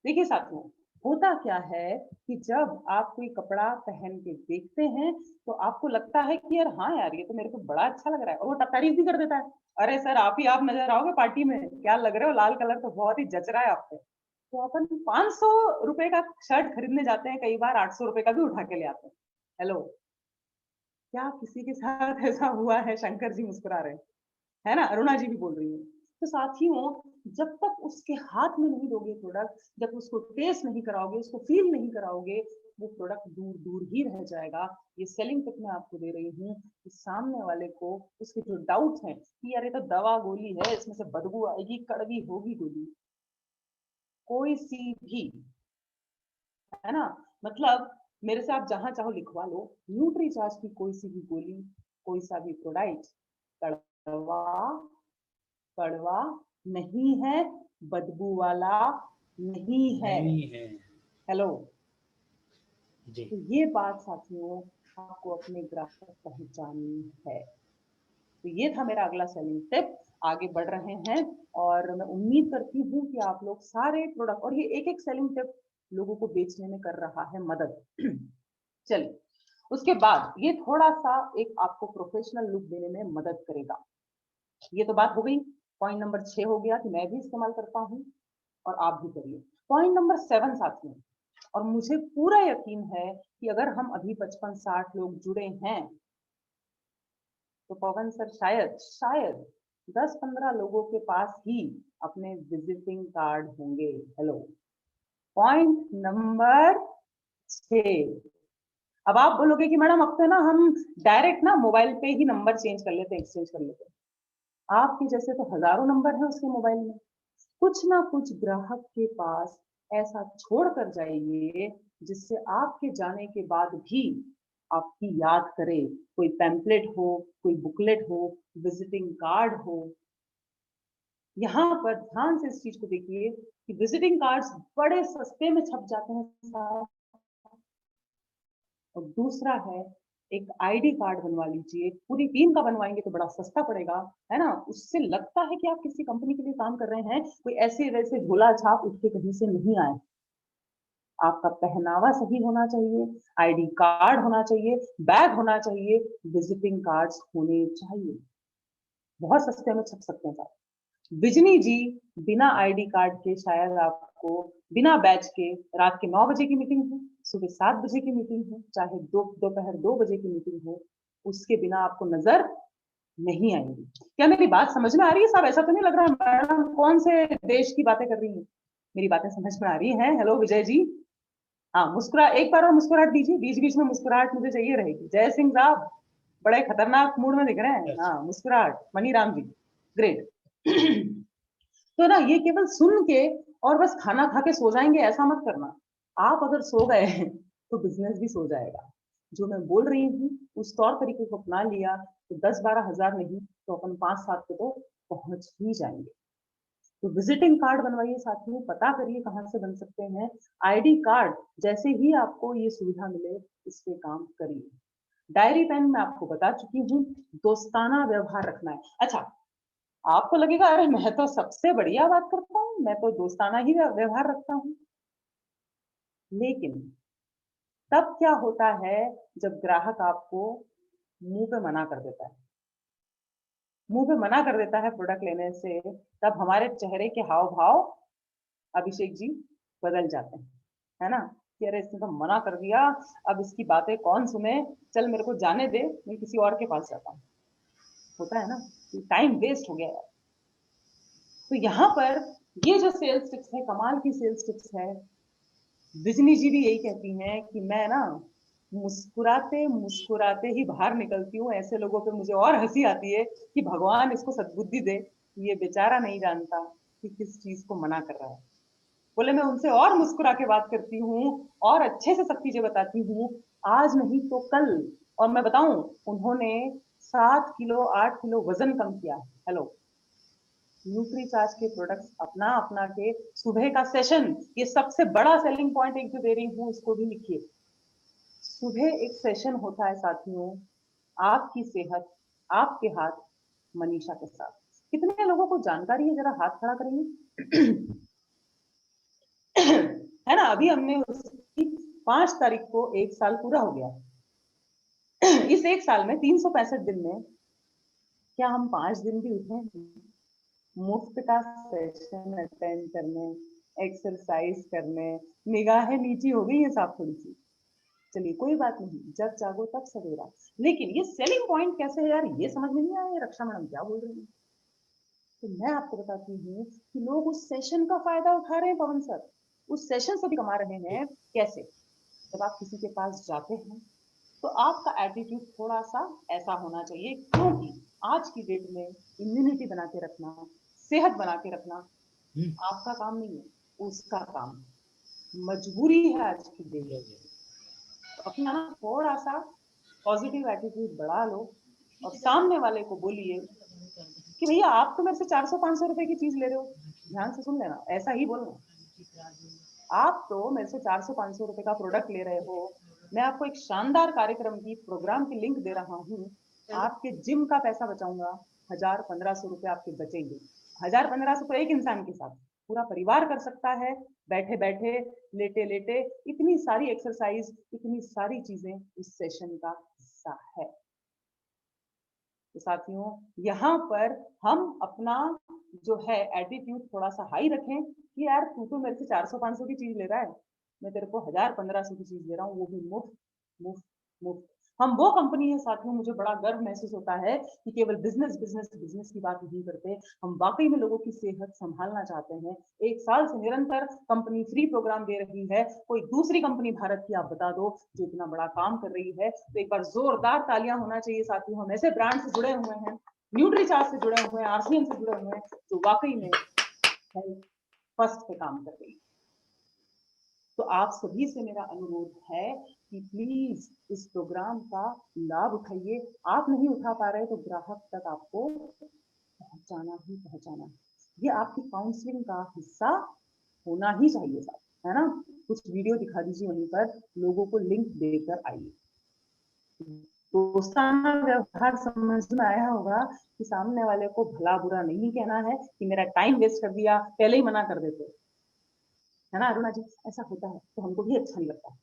देखिए साथियों, होता क्या है कि जब आप कोई कपड़ा पहन के देखते हैं तो आपको लगता है कि यार हाँ यार, ये तो मेरे को बड़ा अच्छा लग रहा है, और वो तारीफ भी कर देता है। अरे सर, आप नजर आओगे पार्टी में, क्या लग रहे हो, लाल कलर तो बहुत ही जच रहा है आप पे। तो अपन 500 रुपए का शर्ट खरीदने जाते हैं, कई बार 800 रुपए का भी उठा के ले आते हैं। हेलो, क्या किसी के साथ ऐसा हुआ है? शंकर जी मुस्कुरा रहे हैं, है ना? अरुणा जी भी बोल रही है। तो साथियों, जब तक उसके हाथ में नहीं दोगे प्रोडक्ट, जब उसको टेस्ट नहीं कराओगे, उसको फील नहीं कराओगे, वो प्रोडक्ट दूर दूर ही रह जाएगा। ये सेलिंग टिप मैं आपको दे रही हूँ कि सामने वाले को उसके जो डाउट है कि यार ये तो दवा गोली है, इसमें से बदबू आएगी, कड़वी होगी गोली, कोई सी भी, है ना? मतलब मेरे से आप जहां चाहो लिखवा लो, न्यूट्री चार्ज की कोई सी भी गोली, कोई सा भी प्रोडक्ट, कड़वा, कड़वा नहीं है, बदबू वाला नहीं है। नहीं है हेलो, जी। तो ये बात साथियों आपको अपने ग्राहक तक पहुंचानी है। तो ये था मेरा अगला सेलिंग टिप। आगे बढ़ रहे हैं और मैं उम्मीद करती हूँ कि आप लोग सारे प्रोडक्ट, और ये एक एक सेलिंग टिप लोगों को बेचने में कर रहा है मदद। चलिए, उसके बाद ये थोड़ा सा एक आपको प्रोफेशनल लुक देने में मदद करेगा। ये तो बात हो गई। पॉइंट नंबर 6 हो गया कि मैं भी इस्तेमाल करता हूँ और आप भी करिए। पॉइंट नंबर 7 साथियों, और मुझे पूरा यकीन है कि अगर हम अभी 55-60 लोग जुड़े हैं तो पवन सर शायद 10-15 लोगों के पास ही अपने विजिटिंग कार्ड होंगे। Hello, point number 6। अब आप बोलोगे कि मैडम अब तो ना हम डायरेक्ट ना मोबाइल पे ही नंबर चेंज कर लेते हैं, एक्सचेंज कर लेते हैं। आपके जैसे तो हजारों नंबर है उसके मोबाइल में। कुछ ना कुछ ग्राहक के पास ऐसा छोड़ कर जाइए जिससे आपके जाने के बाद भी आपकी याद करे। कोई पैम्पलेट हो, कोई बुकलेट हो, विजिटिंग कार्ड हो। यहाँ पर ध्यान से इस चीज को देखिए कि विजिटिंग कार्ड्स बड़े सस्ते में छप जाते हैं। और दूसरा है, एक आईडी कार्ड बनवा लीजिए। पूरी टीम का बनवाएंगे तो बड़ा सस्ता पड़ेगा, है ना। उससे लगता है कि आप किसी कंपनी के लिए काम कर रहे हैं। कोई ऐसे वैसे झोला छाप उठ के कहीं से नहीं आए। आपका पहनावा सही होना चाहिए, आईडी कार्ड होना चाहिए, बैग होना चाहिए, विजिटिंग कार्ड्स होने चाहिए। बहुत सस्ते में छप सकते हैं साहब। बिजनी जी बिना आईडी कार्ड के शायद आपको बिना बैच के रात के 9 बजे की मीटिंग हो, सुबह 7 बजे की मीटिंग हो, चाहे दोपहर 2 बजे की मीटिंग हो, उसके बिना आपको नजर नहीं आएंगी। क्या मेरी बात समझ में आ रही है साहब? ऐसा तो नहीं लग रहा मैडम कौन से देश की बातें कर रही है? मेरी बातें समझ में आ रही हैं? हेलो विजय जी, हाँ मुस्कुरा, एक बार और मुस्कुराहट दीजिए। बीच बीच में मुस्कुराहट मुझे चाहिए रहेगी। जय सिंह साहब बड़े खतरनाक मूड में दिख रहे हैं। हाँ मुस्कुराहट। मनीराम जी ग्रेट। तो ना ये केवल सुन के और बस खाना खा के सो जाएंगे ऐसा मत करना। आप अगर सो गए तो बिजनेस भी सो जाएगा। जो मैं बोल रही हूँ उस तौर तरीके को अपना लिया तो 10-12 हजार नहीं तो अपन 5-7 पे तो पहुंच ही जाएंगे। तो विजिटिंग कार्ड बनवाइए साथियों, पता करिए कहाँ से बन सकते हैं। आईडी कार्ड जैसे ही आपको ये सुविधा मिले इस पे काम करिए। डायरी पेन मैं आपको बता चुकी हूँ, दोस्ताना व्यवहार रखना है। अच्छा, आपको लगेगा अरे मैं तो सबसे बढ़िया बात करता हूँ, मैं तो दोस्ताना ही व्यवहार रखता हूँ। लेकिन तब क्या होता है जब ग्राहक आपको मुंह पे मना कर देता है? मुंह पे मना कर देता है प्रोडक्ट लेने से, तब हमारे चेहरे के हाव भाव अभिषेक जी बदल जाते हैं, है ना। कि अरे इसने तो मना कर दिया, अब इसकी बातें कौन सुने, चल मेरे को जाने दे, मैं किसी और के पास जाता हूँ। होता है ना, टाइम वेस्ट हो गया यार। तो यहाँ पर ये जो सेल्स टिप्स है, कमाल की सेल्स टिप्स है। बिजनी जी भी यही कहती हैं कि मैं ना मुस्कुराते मुस्कुराते ही बाहर निकलती हूँ। ऐसे लोगों पे मुझे और हंसी आती है कि भगवान इसको सद्बुद्धि दे, ये बेचारा नहीं जानता कि किस चीज को मना कर रहा है। बोले मैं उनसे और मुस्कुरा के बात करती हूँ और अच्छे से सब चीजें बताती हूँ। आज नहीं तो कल, और मैं बताऊं उन्होंने 7 किलो 8 किलो वजन कम किया। हेलो, न्यूट्रीचार्ज के प्रोडक्ट्स अपना अपना के सुबह का सेशन, ये सबसे बड़ा सेलिंग पॉइंट एक जो दे रही हूँ इसको भी लिखिए। सुबह एक सेशन होता है साथियों, आपकी सेहत आपके हाथ, मनीषा के साथ। कितने लोगों को जानकारी है, जरा हाथ खड़ा करेंगे। है ना, अभी हमने उसकी 5 तारीख को 1 साल पूरा हो गया। इस 1 साल में 365 दिन में क्या हम 5 दिन भी उठे मुफ्त का सेशन अटेंड करने, एक्सरसाइज करने? निगाहें नीची हो गई है साहब थोड़ी सी। चलिए कोई बात नहीं, जब जागो तब सवेरा। लेकिन ये सेलिंग पॉइंट कैसे है यार, ये समझ में नहीं आया। रक्षा मैडम क्या बोल रही है? तो मैं आपको बताती हूँ कि लोग उस सेशन का फायदा उठा रहे हैं। पवन सर उस सेशन से भी कमा रहे हैं। कैसे? जब आप किसी के पास जाते हैं तो आपका एटीट्यूड थोड़ा सा ऐसा होना चाहिए, क्योंकि आज की डेट में इम्यूनिटी बना के रखना, सेहत बना के रखना आपका काम नहीं है, उसका काम, मजबूरी है आज की डेट में। तो अपना थोड़ा सा पॉजिटिव एटीट्यूड बढ़ा लो और सामने वाले को बोलिए कि भैया आप तो मेरे से 400-500 रुपए की चीज ले रहे हो, ध्यान से सुन लेना, ऐसा ही बोलना, आप तो मेरे से 400-500 रुपए का प्रोडक्ट ले रहे हो, मैं आपको एक शानदार कार्यक्रम की प्रोग्राम की लिंक दे रहा हूँ, आपके जिम का पैसा बचाऊंगा, 1000-1500 रुपए आपके बचेंगे। 1000-1500 तो एक इंसान के साथ पूरा परिवार कर सकता है, बैठे बैठे, लेटे लेटे, इतनी सारी एक्सरसाइज, इतनी सारी चीजें इस सेशन का हिस्सा है। तो साथियों, यहाँ पर हम अपना जो है एटीट्यूड थोड़ा सा हाई रखें कि यार तू तो मेरे से 400-500 की चीज ले रहा है, मैं तेरे को 1000-1500 की चीज ले रहा हूँ, वो भी मुफ्त मुफ्त मुफ्त। हम वो कंपनी है साथियों, मुझे बड़ा गर्व महसूस होता है कि केवल बिजनेस बिजनेस बिजनेस की बात नहीं करते, हम वाकई में लोगों की सेहत संभालना चाहते हैं। 1 साल से निरंतर कंपनी फ्री प्रोग्राम दे रही है, कोई दूसरी कंपनी भारत की आप बता दो जो इतना बड़ा काम कर रही है, तो एक बार जोरदार तालियां होना चाहिए साथियों। हम ऐसे ब्रांड से जुड़े हुए हैं, न्यूट्रीचार्ज से जुड़े हुए हैं, आरसीएम से जुड़े हुए हैं, जो वाकई में फर्स्ट पे काम कर रही है। तो आप सभी से मेरा अनुरोध है कि प्लीज इस प्रोग्राम का लाभ उठाइए। आप नहीं उठा पा रहे तो ग्राहक तक आपको पहुंचाना ही पहुंचाना है, ये आपकी काउंसलिंग का हिस्सा होना ही चाहिए साहब, है ना। कुछ वीडियो दिखा दीजिए वहीं पर, लोगों को लिंक देकर आइए। दोस्ताना व्यवहार समझ में आया होगा कि सामने वाले को भला बुरा नहीं कहना है कि मेरा टाइम वेस्ट कर दिया, पहले ही मना कर देते, है ना अरुणा जी, ऐसा होता है तो हमको भी अच्छा नहीं लगता।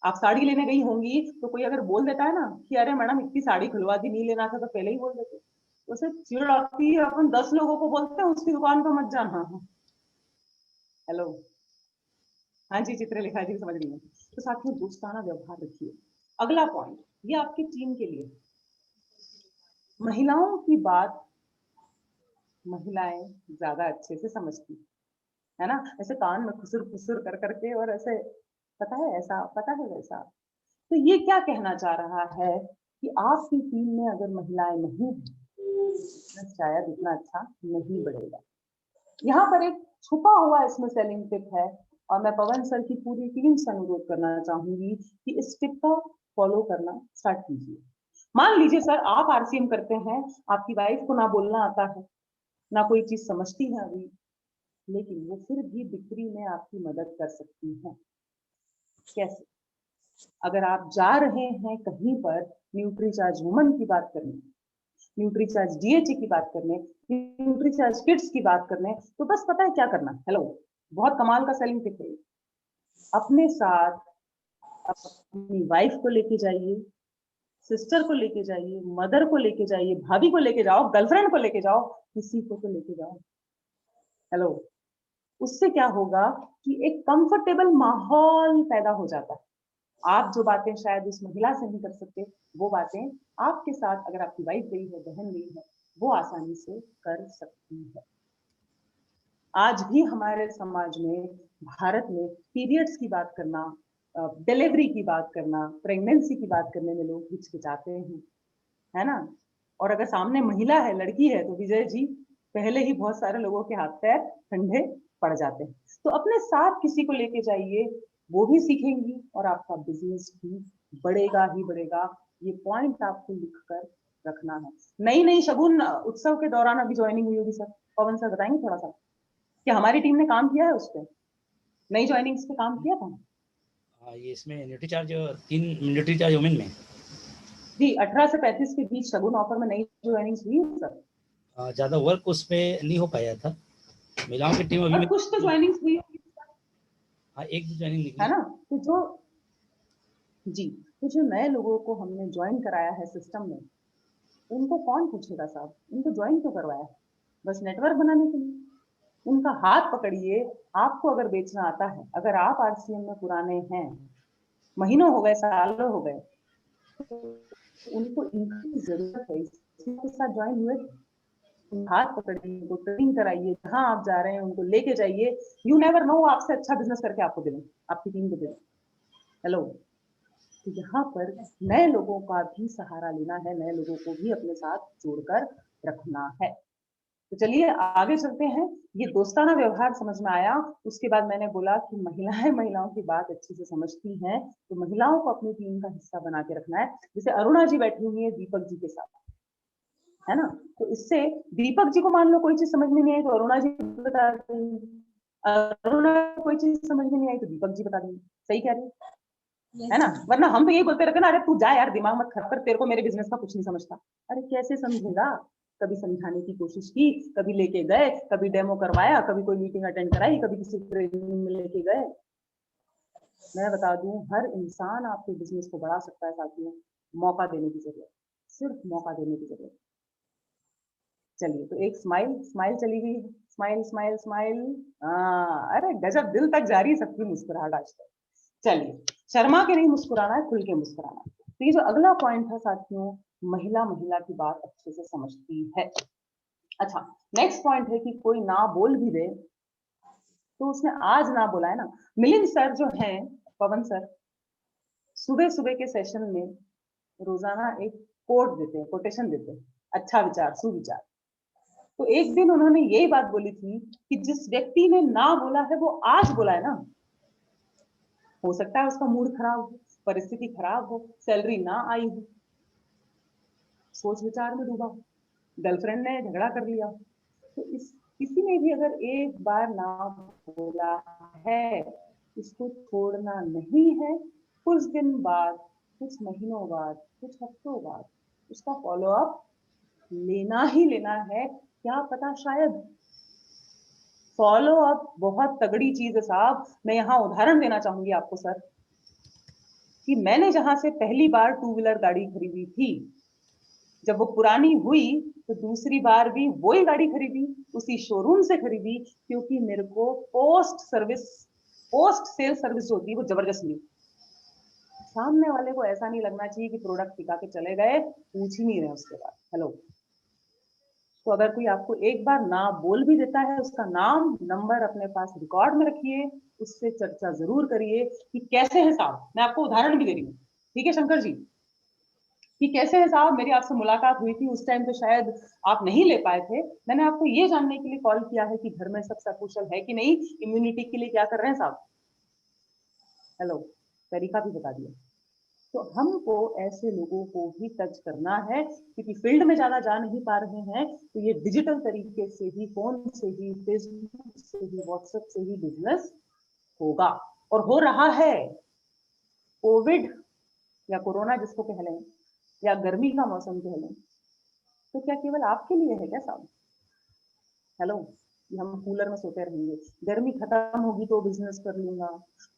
आप साड़ी लेने गई होंगी तो कोई अगर बोल देता है ना कि अरे मैडम इतनी साड़ी खुलवा दी, नहीं लेना था, तो पहले ही बोल देते, उसे चिड़ आती है, अपन 10 लोगों को बोलते हैं उसकी दुकान पर मत जाना। हेलो, हाँ जी चित्रलेखा जी समझ रही है। तो साथियों दोस्ताना व्यवहार रखिए। अगला पॉइंट, ये आपकी टीम के लिए, महिलाओं की बात महिलाएं ज्यादा अच्छे से समझती है ना, ऐसे कान में खुसुर खुसुर कर करके, और ऐसे पता है ऐसा, पता है वैसा। तो ये क्या कहना चाह रहा है कि आपकी टीम में अगर महिलाएं नहीं हैं, शायद इतना अच्छा नहीं बढ़ेगा। यहाँ पर एक छुपा हुआ इसमें सेलिंग टिप है, और मैं पवन सर की पूरी टीम से अनुरोध करना चाहूंगी कि इस टिप का फॉलो करना स्टार्ट कीजिए। मान लीजिए सर आप आरसीएम करते हैं, आपकी वाइफ को ना बोलना आता है, ना कोई चीज समझती है अभी, लेकिन वो फिर भी बिक्री में आपकी मदद कर सकती है। कैसे? अगर आप जा रहे हैं कहीं पर न्यूट्रीचार्ज वुमन की बात करने, न्यूट्रीचार्ज डीएचए की बात करने, न्यूट्रीचार्ज किड्स की बात करने, तो बस पता है क्या करना। हेलो, बहुत कमाल का सेलिंग टिप है, अपने साथ अपनी वाइफ को लेके जाइए, सिस्टर को लेके जाइए, मदर को लेके जाइए, भाभी को लेके जाओ, गर्लफ्रेंड को लेके जाओ, किसी को तो लेके जाओ। हेलो, उससे क्या होगा कि एक कंफर्टेबल माहौल पैदा हो जाता है। आप जो बातें शायद उस महिला से नहीं कर सकते, वो बातें आपके साथ अगर आपकी वाइफ गई है, बहन गई है, वो आसानी से कर सकती है। आज भी हमारे समाज में, भारत में पीरियड्स की बात करना, डिलीवरी की बात करना, प्रेगनेंसी की बात करने में लोग हिचकिचाते हैं, है ना। और अगर सामने महिला है, लड़की है, तो विजय जी पहले ही बहुत सारे लोगों के हाथ पैर ठंडे पड़ जाते हैं। तो अपने साथ किसी को लेके जाइए, वो भी सीखेंगी और आपका बिजनेस भी बढ़ेगा ही बढ़ेगा। ये पॉइंट आपको लिखकर रखना है। नई नई शगुन उत्सव के दौरान अभी ज्वाइनिंग हुई होगी सर, पवन सर बताएंगे थोड़ा सा कि हमारी टीम ने काम किया है उस पर, नई ज्वाइनिंग्स पे काम किया था। हाँ, ये इसमें न्यूट्रीचार्ज 3 न्यूट्रीचार्ज वुमेन में जी 18 से 35 के बीच शगुन ऑफर में नई ज्वाइनिंग्स हुई है सर। ज़्यादा वर्क उस पे नहीं हो पाया था, महिलाओं की टीम अभी और कुछ तो ज्वाइनिंग्स हुई होगी, हाँ 1-2 ज्वाइनिंग निकली है ना। तो जो जी, तो जो नए लोगों को हमने ज्वाइन कराया है सिस्टम में, उनको कौन पूछेगा साहब, उनको ज्वाइन क्यों करवाया है? बस नेटवर्क बनाने के लिए। उनका हाथ पकड़िए, आपको अगर बेचना आता है, अगर आप आरसीएम में पुराने हैं, महीनों हो गए, सालों हो गए, तो उनको इनकी जरूरत है, इसके साथ ज्वाइन हुए, हाथ पकड़िए, उनको ट्रेनिंग कराइए, जहां आप जा रहे हैं उनको लेके जाइए। यू नेवर नो, आपसे अच्छा बिजनेस करके आपको दे दें, आपकी टीम को दे दें। हेलो, तो यहाँ पर नए लोगों का भी सहारा लेना है, नए लोगों को भी अपने साथ जोड़कर रखना है। तो चलिए आगे चलते हैं। ये दोस्ताना व्यवहार समझ में आया। उसके बाद मैंने बोला कि महिलाएं महिलाओं की बात अच्छे से समझती हैं, तो महिलाओं को अपनी टीम का हिस्सा बना के रखना है। जैसे अरुणा जी बैठी हुई है दीपक जी के साथ, है ना। तो इससे दीपक जी को मान लो कोई चीज समझ में नहीं आई तो अरुणा जी बता देंगी, अरुणा को कोई चीज समझ में नहीं आई तो दीपक जी बता देंगे। सही कह रही है ना। वरना हम तो यही बोलते रहते ना, अरे तू जा यार दिमाग मत खराब कर, तेरे को मेरे बिजनेस का कुछ नहीं समझता। अरे कैसे समझेगा, कभी समझाने की कोशिश की, कभी लेके गए, कभी डेमो करवाया, कभी कोई मीटिंग अटेंड कराई, कभी किसी ट्रेनिंग में लेके गए। मैं बता दूं, हर इंसान आपके बिजनेस को बढ़ा सकता है साथियों, मौका देने की जरूरत, सिर्फ मौका देने की जरूरत। चलिए, तो एक स्माइल, स्माइल चली गई, स्माइल स्माइल स्माइल। हाँ, अरे गजब, दिल तक जा रही है सबकी मुस्कुराहट आज तक। चलिए, शर्मा के नहीं मुस्कुराना है, खुल के मुस्कुराना है। तो ये जो अगला पॉइंट था साथियों, महिला महिला की बात अच्छे से समझती है। अच्छा, नेक्स्ट पॉइंट है कि कोई ना बोल भी दे तो उसने आज ना बोला है ना। मिलिंद सर जो हैं, पवन सर, सुबह सुबह के सेशन में रोजाना एक कोट देते हैं, कोटेशन देते हैं, अच्छा विचार सुविचार। तो एक दिन उन्होंने यही बात बोली थी कि जिस व्यक्ति ने ना बोला है वो आज बोला है ना, हो सकता है उसका मूड खराब हो, परिस्थिति खराब हो, सैलरी ना आई हो, सोच विचार में डूबा, गर्लफ्रेंड ने झगड़ा कर लिया। तो इस किसी ने भी अगर एक बार ना बोला है, इसको छोड़ना नहीं है। कुछ दिन बाद, कुछ महीनों बाद, कुछ हफ्तों बाद उसका फॉलो अप लेना ही लेना है। क्या पता शायद फॉलो अप बहुत तगड़ी चीज है साहब। मैं यहाँ उदाहरण देना चाहूंगी आपको सर, कि मैंने जहां से पहली बार टू व्हीलर गाड़ी खरीदी थी, जब वो पुरानी हुई तो दूसरी बार भी वही गाड़ी खरीदी, उसी शोरूम से खरीदी, क्योंकि मेरे को पोस्ट सेल सर्विस जो होती है वो जबरदस्त मिली। सामने वाले को ऐसा नहीं लगना चाहिए कि प्रोडक्ट टिका के चले गए, पूछ ही नहीं रहे उसके बाद हेलो। तो अगर कोई आपको एक बार ना बोल भी देता है, उसका नाम नंबर अपने पास रिकॉर्ड में रखिए, उससे चर्चा जरूर करिए कि कैसे है साहब। मैं आपको उदाहरण भी दे रही हूँ, ठीक है शंकर जी, कि कैसे है साहब, मेरी आपसे मुलाकात हुई थी, उस टाइम पे शायद आप नहीं ले पाए थे। मैंने आपको ये जानने के लिए कॉल किया है कि घर में सब सकुशल है कि नहीं, इम्यूनिटी के लिए क्या कर रहे हैं साहब, हेलो, तरीका भी बता दिया। तो हमको ऐसे लोगों को भी टच करना है, क्योंकि फील्ड में ज्यादा जा नहीं पा रहे हैं, तो ये डिजिटल तरीके से ही, फोन से ही, फेसबुक से ही, व्हाट्सएप से ही बिजनेस होगा, और हो रहा है। कोविड या कोरोना जिसको कह लें, या गर्मी का मौसम कह लें, तो क्या केवल आपके लिए है क्या साहब, हेलो, कि हम कूलर में सोते रहेंगे, गर्मी खत्म होगी तो बिजनेस कर लूंगा,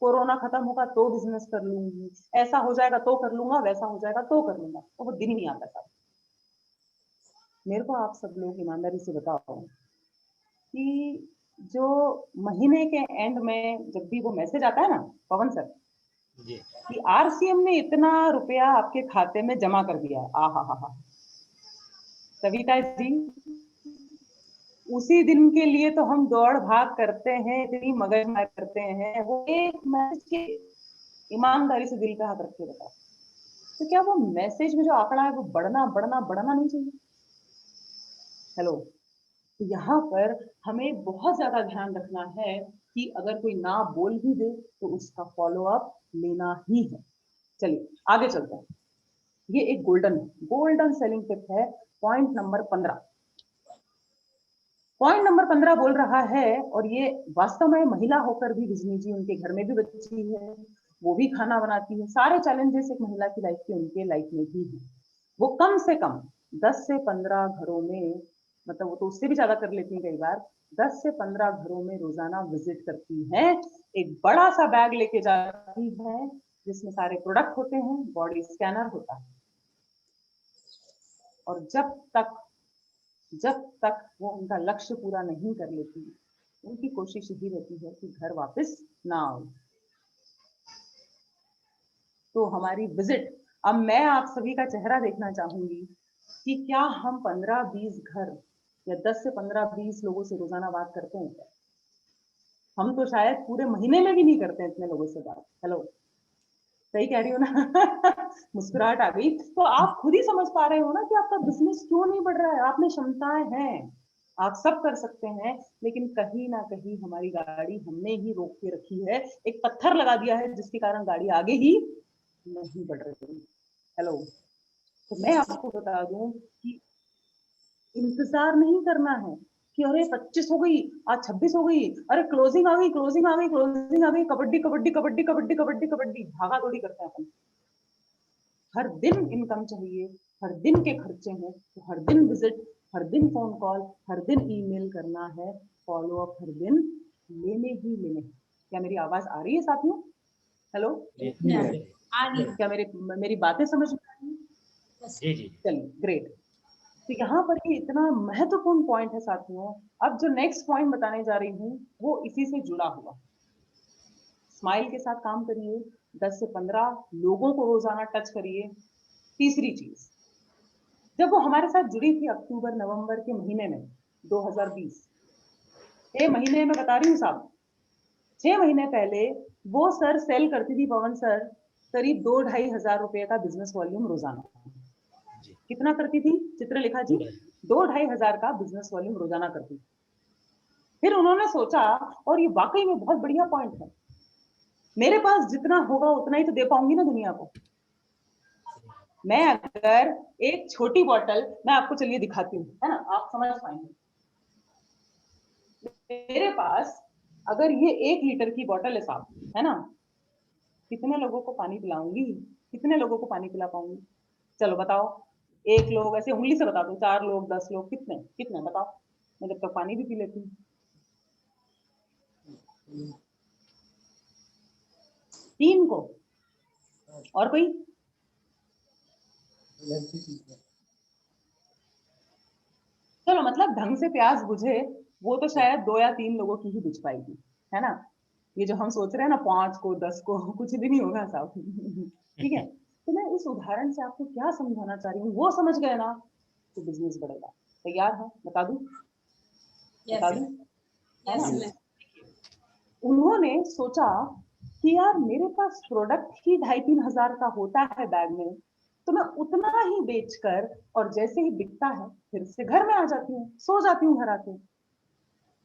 कोरोना खत्म होगा तो बिजनेस कर लूंगी, ऐसा हो जाएगा तो कर लूंगा, वैसा हो जाएगा तो कर लूंगा, तो वो दिन ही नहीं आता साहब। मेरे को आप सब लोग ईमानदारी से बताओ कि जो महीने के एंड में जब भी वो मैसेज आता है ना पवन सर, जी कि आरसीएम ने इतना रुपया आपके खाते में जमा कर दिया है, आ हा, सविता जी, उसी दिन के लिए तो हम दौड़ भाग करते हैं, इतनी मगजमारी करते हैं। वो एक मैसेज के, ईमानदारी से दिल पे हाथ रख के बताओ, तो क्या वो मैसेज में जो आंकड़ा है वो बढ़ना बढ़ना बढ़ना नहीं चाहिए, हेलो। तो यहाँ पर हमें बहुत ज्यादा ध्यान रखना है कि अगर कोई ना बोल भी दे तो उसका फॉलो अप लेना ही है। चलिए आगे चलते हैं। ये एक गोल्डन सेलिंग टिप है, पॉइंट नंबर 15। पॉइंट नंबर 15 बोल रहा है, और ये वास्तव में महिला होकर भी बिजनी जी, उनके घर में भी बच्ची है, वो भी खाना बनाती है, सारे चैलेंजेस एक महिला की लाइफ के उनके लाइफ में भी है। वो कम से कम 10 से 15 घरों में, मतलब वो तो उससे भी ज्यादा कर लेती है कई बार, 10 से 15 घरों में रोजाना विजिट करती हैं। एक बड़ा सा बैग लेके जाती है जिसमें सारे प्रोडक्ट होते हैं, बॉडी स्कैनर होता है, और जब तक वो उनका लक्ष्य पूरा नहीं कर लेती, उनकी कोशिश यही रहती है कि घर वापस ना आओ। तो हमारी विजिट, अब मैं आप सभी का चेहरा देखना चाहूंगी कि क्या हम 15-20 घर या 10 से 15-20 लोगों से रोजाना बात करते हैं क्या? हम तो शायद पूरे महीने में भी नहीं करते हैं इतने लोगों से बात, हेलो, सही कह रही हो ना मुस्कुराहट आ गई। तो आप खुद ही समझ पा रहे हो ना कि आपका बिजनेस क्यों नहीं बढ़ रहा है। आप में क्षमताएं हैं, आप सब कर सकते हैं, लेकिन कहीं ना कहीं हमारी गाड़ी हमने ही रोक के रखी है, एक पत्थर लगा दिया है जिसके कारण गाड़ी आगे ही नहीं बढ़ रही। हेलो, तो मैं आपको बता दूं कि इंतजार नहीं करना है कि अरे 25 हो गई, आज 26 हो गई, अरे क्लोजिंग आ गई, क्लोजिंग आ गई, क्लोजिंग आ गई, कबड्डी कबड्डी कबड्डी कबड्डी कबड्डी कबड्डी, भागा दौड़ी करते हैं अपन। हर दिन इनकम चाहिए, हर दिन के खर्चे हैं, तो हर दिन विजिट, हर दिन फोन कॉल, हर दिन ईमेल करना है, फॉलो अप हर दिन लेने ही लेने। क्या मेरी आवाज आ रही है साथियों? हेलो, क्या मेरी बातें समझ में आ रही है? जी जी चलिए ग्रेट। तो यहाँ पर ये इतना महत्वपूर्ण पॉइंट है साथियों। अब जो नेक्स्ट पॉइंट बताने जा रही हूँ वो इसी से जुड़ा हुआ। स्माइल के साथ काम करिए, 10 से 15 लोगों को रोजाना टच करिए। तीसरी चीज, जब वो हमारे साथ जुड़ी थी अक्टूबर नवंबर के महीने में 2020, 6 महीने में बता रही हूँ साहब, 6 महीने पहले वो सर सेल करती थी, पवन सर, करीब 2-2.5 हजार रुपए का बिजनेस वॉल्यूम रोजाना। जी। कितना करती थी चित्रलेखा जी? 2-2.5 हजार का बिजनेस वॉल्यूम रोजाना करती। फिर उन्होंने सोचा, और ये वाकई में बहुत बढ़िया पॉइंट है, मेरे पास जितना होगा उतना ही तो दे पाऊंगी ना दुनिया को। मैं अगर एक छोटी बॉटल, मैं आपको चलिए दिखाती हूँ, है ना, आप समझ पाएंगे। मेरे पास अगर ये 1 लीटर की बॉटल है साहब, है ना, कितने लोगों को पानी पिलाऊंगी, कितने लोगों को पानी पिला पाऊंगी? चलो बताओ, 1 लोग, ऐसे उंगली से बता दो, 4 लोग, 10 लोग, कितने कितने बताओ, मैं जब तक पानी भी पी लेती हूँ। 3 को, और कोई? चलो मतलब ढंग से प्यास बुझे वो तो शायद 2 या 3 लोगों की ही बुझ पाएगी, है ना। ये जो हम सोच रहे हैं ना 5 को, 10 को, कुछ भी नहीं होगा साहब। ठीक है, तो मैं इस उदाहरण से आपको क्या समझाना चाह रही हूँ, वो समझ गए ना तो बिजनेस बढ़ेगा। तैयार है? बता दूं? बता दूं, है ना। उन्होंने सोचा कि यार मेरे पास प्रोडक्ट ही 2.5-3 हजार का होता है बैग में, तो मैं उतना ही बेचकर और जैसे ही बिकता है फिर से घर में आ जाती हूँ, सो जाती हूँ घर आके।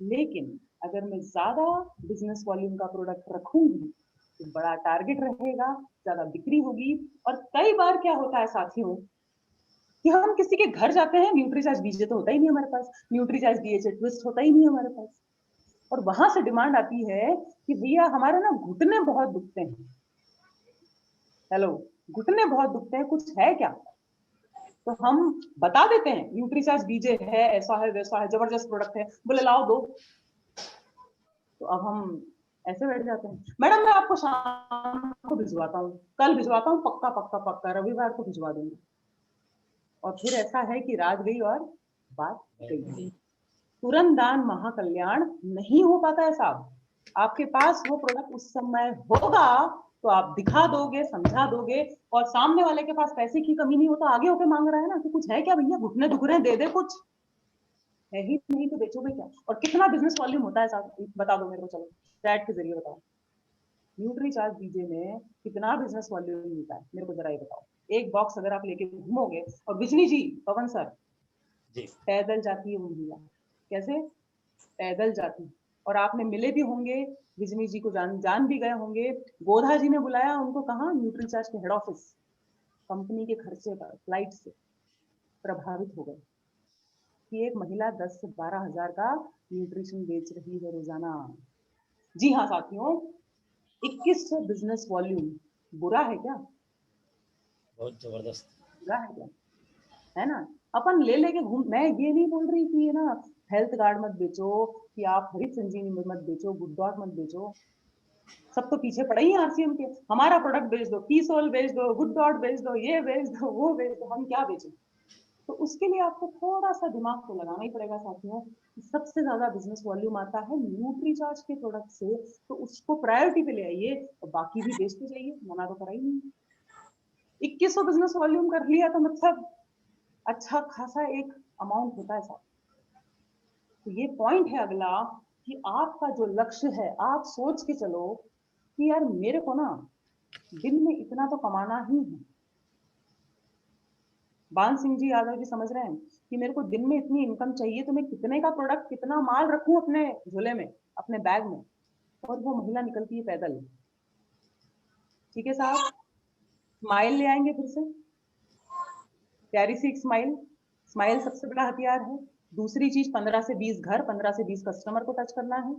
लेकिन अगर मैं ज्यादा बिजनेस वॉल्यूम का प्रोडक्ट रखूंगी तो बड़ा टारगेट रहेगा, ज्यादा बिक्री होगी। और कई बार क्या होता है साथियों कि हम किसी के घर जाते हैं, न्यूट्रीचार्ज बीजे तो होता ही नहीं हमारे पास, न्यूट्रीचार्ज डीएचए ट्विस्ट होता ही नहीं हमारे पास, और वहां से डिमांड आती है कि भैया हमारे ना घुटने बहुत दुखते हैं। हेलो, घुटने बहुत दुखते हैं, कुछ है क्या? तो हम बता देते हैं न्यूट्रीचार्ज बीजे है, ऐसा है वैसा है, जबरदस्त प्रोडक्ट है, बोले लाओ दो। तो अब हम ऐसे बैठ जाते हैं, मैडम मैं आपको शाम को भिजवाता हूँ, कल भिजवाता हूँ, पक्का पक्का पक्का रविवार को भिजवा दूंगी। और फिर ऐसा है कि रात गई और बात गई। तुरंत दान महाकल्याण नहीं हो पाता है साहब। आपके पास वो प्रोडक्ट उस समय होगा तो आप दिखा दोगे, समझा दोगे, और सामने वाले के पास पैसे की कमी नहीं होता, आगे होके मांग रहा है ना कि कुछ है क्या भैया, घुटने दुख रहे हैं, दे दे कुछ, है ही नहीं तो बेचोगे क्या? और कितना बिजनेस वॉल्यूम होता है साहब, बता दो मेरे को, चलो चैट के जरिए बताओ। न्यूट्रीचार्ज बीजे में कितना बिजनेस वॉल्यूम मिलता है मेरे को जरा ये बताओ। एक बॉक्स अगर आप लेके घूमोगे, और बिजनी जी, पवन सर, जी पैदल जाती है वो महिला, कैसे? पैदल जाती। और आपने मिले भी होंगे, बिजनी जी को जान भी गए होंगे। गोधा जी ने बुलाया उनको, कहा? न्यूट्रीचार्ज के हेड ऑफिस। कंपनी के खर्चे पर फ्लाइट से प्रभावित हो गए कि एक महिला 10 से 12 हजार का न्यूट्रिशन बेच रही है रोजाना। जी हाँ साथियों, 2100 बिजनेस वॉल्यूम बुरा है क्या? बहुत जबरदस्त। बुरा है क्या? है ना। अपन ले लेके घूम, मैं ये नहीं बोल रही कि ये ना हेल्थ कार्ड मत बेचो, कि आप हरित संजीवनी मत बेचो, गुड डॉट मत बेचो, सब तो पीछे पड़े ही आरसीएम के। हमारा प्रोडक्ट बेच दो, कीसोल बेच दो, गुड डॉट बेच दो, ये बेच दो, वो बेच दो, हम क्या बेचें? तो उसके लिए आपको थोड़ा सा दिमाग तो लगाना ही पड़ेगा साथियों। सबसे ज्यादा बिजनेस वॉल्यूम आता है न्यूट्रीचार्ज के प्रोडक्ट से, तो उसको प्रायोरिटी पे ले आइए, और बाकी भी बेचते जाइए, मना तो करा ही नहीं। 2100 बिजनेस वॉल्यूम कर लिया तो मतलब अच्छा खासा एक अमाउंट होता है साहब। तो ये पॉइंट है अगला, कि आपका जो लक्ष्य है, आप सोच के चलो कि यार मेरे को ना दिन में इतना तो कमाना ही है। बान सिंह जी यादव जी समझ रहे हैं कि मेरे को दिन में इतनी इनकम चाहिए, तो मैं कितने का प्रोडक्ट, कितना माल रखूं अपने झोले में, अपने बैग में। और वो महिला निकलती है पैदल। ठीक है साहब, स्माइल ले आएंगे फिर से, प्यारी सी एक स्माइल, स्माइल सबसे बड़ा हथियार है। दूसरी चीज 15 से 20 घर, 15 से 20 कस्टमर को टच करना है।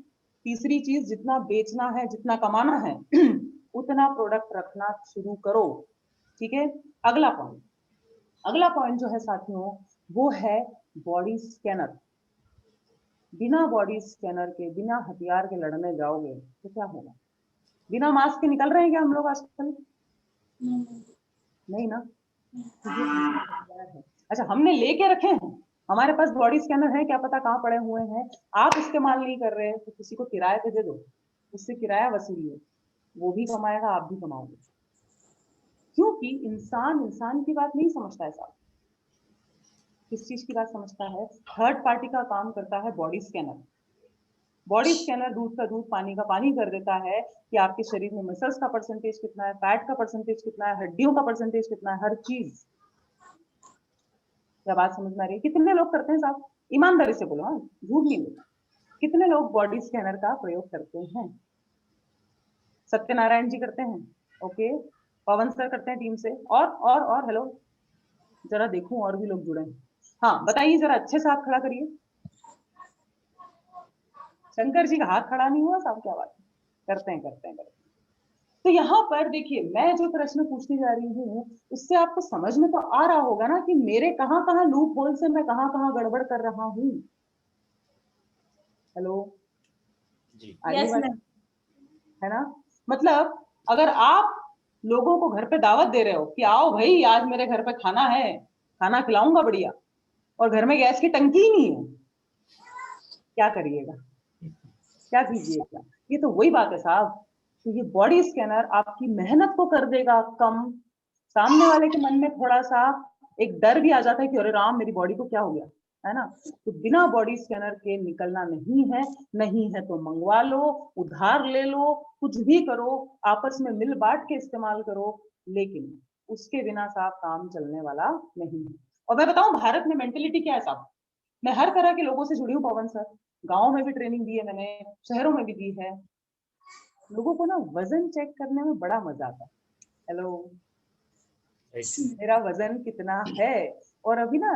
तीसरी चीज जितना बेचना है, जितना कमाना है उतना प्रोडक्ट रखना शुरू करो। ठीक है। अगला पॉइंट जो है साथियों, वो है बॉडी स्कैनर। बिना बॉडी स्कैनर के, बिना हथियार के लड़ने जाओगे तो क्या होगा? बिना मास्क के निकल रहे हैं क्या हम लोग आजकल? नहीं ना। अच्छा, हमने लेके रखे हैं, हमारे पास बॉडी स्कैनर है, क्या पता कहाँ पड़े हुए हैं, आप इस्तेमाल नहीं कर रहे तो किसी को किराए पे दे दो, उससे किराया वसूलिए, वो भी कमाएगा, आप भी कमाओगे। क्योंकि इंसान की बात नहीं समझता है साहब। किस चीज की बात समझता है? थर्ड पार्टी का काम करता है बॉडी स्कैनर। बॉडी स्कैनर दूध का दूध, पानी का पानी कर देता है कि आपके शरीर में मसल्स का परसेंटेज कितना है, फैट का परसेंटेज कितना है, हड्डियों का परसेंटेज कितना है, हर चीज। क्या बात समझ में आ रही है? कितने लोग करते हैं साहब? ईमानदारी से बोलो, हाँ, झूठ नहीं बोलो। कितने लोग बॉडी स्कैनर का प्रयोग करते हैं? सत्यनारायण जी करते हैं, ओके, पवन सर करते हैं टीम से, और हेलो, जरा देखूं और भी लोग जुड़े हैं। हाँ बताइए, जरा अच्छे से हाथ खड़ा करिए। शंकर जी का हाथ खड़ा नहीं हुआ साहब, क्या बात है? करते हैं। तो यहाँ पर देखिए, मैं जो प्रश्न पूछती जा रही हूँ उससे आपको समझ में तो आ रहा होगा ना कि मेरे कहाँ कहाँ लूप होल से मैं कहाँ कहाँ गड़बड़ कर रहा हूँ। हेलो जी। yes, है ना? मतलब अगर आप लोगों को घर पे दावत दे रहे हो कि आओ भाई आज मेरे घर पे खाना है, खाना खिलाऊंगा बढ़िया, और घर में गैस की टंकी ही नहीं है, क्या करिएगा? क्या कीजिएगा? ये तो वही बात है साहब। तो ये बॉडी स्कैनर आपकी मेहनत को कर देगा कम। सामने वाले के मन में थोड़ा सा एक डर भी आ जाता है कि अरे राम, मेरी बॉडी को क्या हो गया, है ना? तो बिना बॉडी स्कैनर के निकलना नहीं है तो मंगवा लो, उधार ले लो, कुछ भी करो, आपस में मिल बांट के इस्तेमाल करो, लेकिन उसके बिना साहब काम चलने वाला नहीं है। और मैं बताऊं भारत में मेंटेलिटी क्या है साहब, मैं हर तरह के लोगों से जुड़ी हूँ पवन सर, गाँव में भी ट्रेनिंग दी है मैंने, शहरों में भी दी है। लोगों को ना वजन चेक करने में बड़ा मजा आता है। हेलो, मेरा वजन कितना है? और अभी ना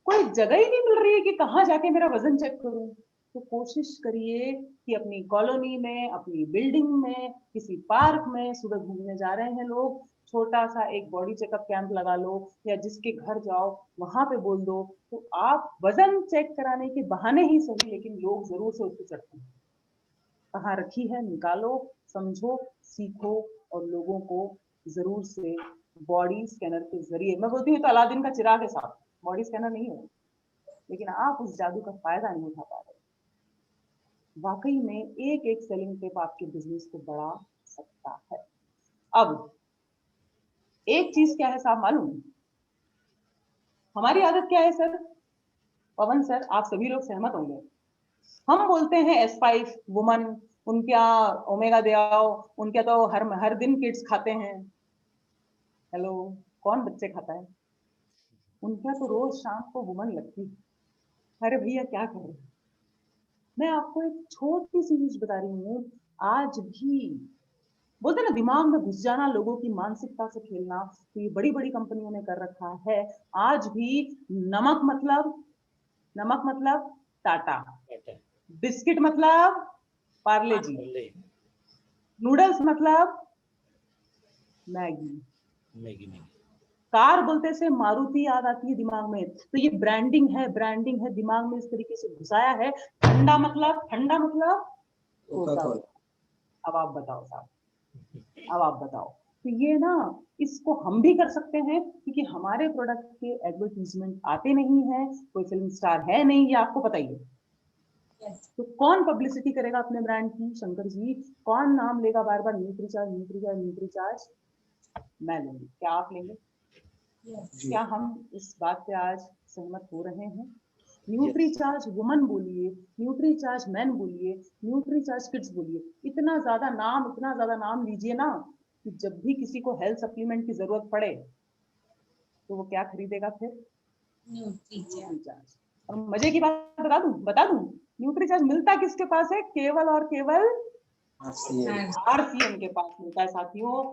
कोई जगह ही नहीं मिल रही है कि कहाँ जाके मेरा वजन चेक करूं। तो कोशिश करिए कि अपनी कॉलोनी में, अपनी बिल्डिंग में, किसी पार्क में सुबह घूमने जा रहे हैं लोग, छोटा सा एक बॉडी चेकअप कैंप लगा लो, या जिसके घर जाओ वहां पे बोल दो, तो आप वजन चेक कराने के बहाने ही सही, लेकिन लोग जरूर से उसको चढ़ते हैं। कहाँ रखी है, निकालो, समझो, सीखो, और लोगों को जरूर से बॉडी स्कैनर के जरिए, मैं बोलती हूँ तो अलादीन का चिराग है साहब, बॉडी स्कैनर नहीं है, लेकिन आप उस जादू का फायदा नहीं उठा पा रहे। वाकई में एक एक सेलिंग टिप आपके बिजनेस को बढ़ा सकता है। अब एक चीज क्या है साहब मालूम? हमारी आदत क्या है सर, पवन सर आप सभी लोग सहमत होंगे, हम बोलते हैं S5 वुमन, उनका ओमेगा दे आओ, उनके तो हर दिन किड्स खाते हैं। हेलो, कौन बच्चे खाता है? उनका तो रोज शाम को वुमन लगती है। अरे भैया क्या कर रहे हैं? मैं आपको एक छोटी सी चीज बता रही हूँ, आज भी बोलते ना दिमाग में घुस जाना, लोगों की मानसिकता से खेलना, तो ये बड़ी बड़ी कंपनियों ने कर रखा है। आज भी नमक मतलब टाटा, बिस्किट मतलब पार्ले जी, नूडल्स मतलब मैगी, कार बोलते से मारुति याद आती है दिमाग में। तो ये ब्रांडिंग है दिमाग में इस तरीके से घुसाया है। ठंडा मतलब अब आप बताओ साहब, अब आप बताओ। तो ये ना, इसको हम भी कर सकते हैं क्योंकि हमारे प्रोडक्ट के एडवर्टीजमेंट आते नहीं है, कोई फिल्म स्टार है नहीं, ये आपको पता ही है। तो कौन पब्लिसिटी करेगा अपने ब्रांड की? शंकर जी। कौन नाम लेगा बार बार न्यूट्रीचार्ज? मैं लूंगी, क्या आप लेंगे? क्या हम इस बात पे आज सहमत हो रहे हैं? न्यूट्रीचार्ज वुमन बोलिए, न्यूट्रीचार्ज मैन बोलिए, न्यूट्रीचार्ज किड्स बोलिए, इतना ज्यादा नाम लीजिए ना कि जब भी किसी को हेल्थ सप्लीमेंट की जरूरत पड़े तो वो क्या खरीदेगा फिर? न्यूट्रीचार्ज। और मजे की बात बता दूं, न्यूट्रीचार्ज मिलता किसके पास है? केवल और केवल RCM के पास मिलता है साथियों।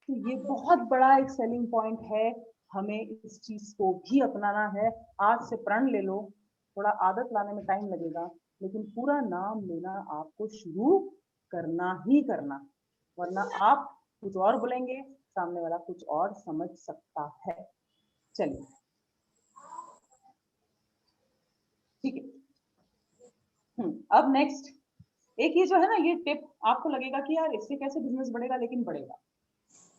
तो ये बहुत बड़ा एक सेलिंग पॉइंट है हमें इस चीज को भी अपनाना है। आज से प्रण ले लो, थोड़ा आदत लाने में टाइम लगेगा, लेकिन पूरा नाम लेना आपको शुरू करना ही करना, वरना आप कुछ और बोलेंगे, सामने वाला कुछ और समझ सकता है। चलिए ठीक है। अब नेक्स्ट एक ये जो है ना, ये टिप आपको लगेगा कि यार इससे कैसे बिजनेस बढ़ेगा, लेकिन बढ़ेगा।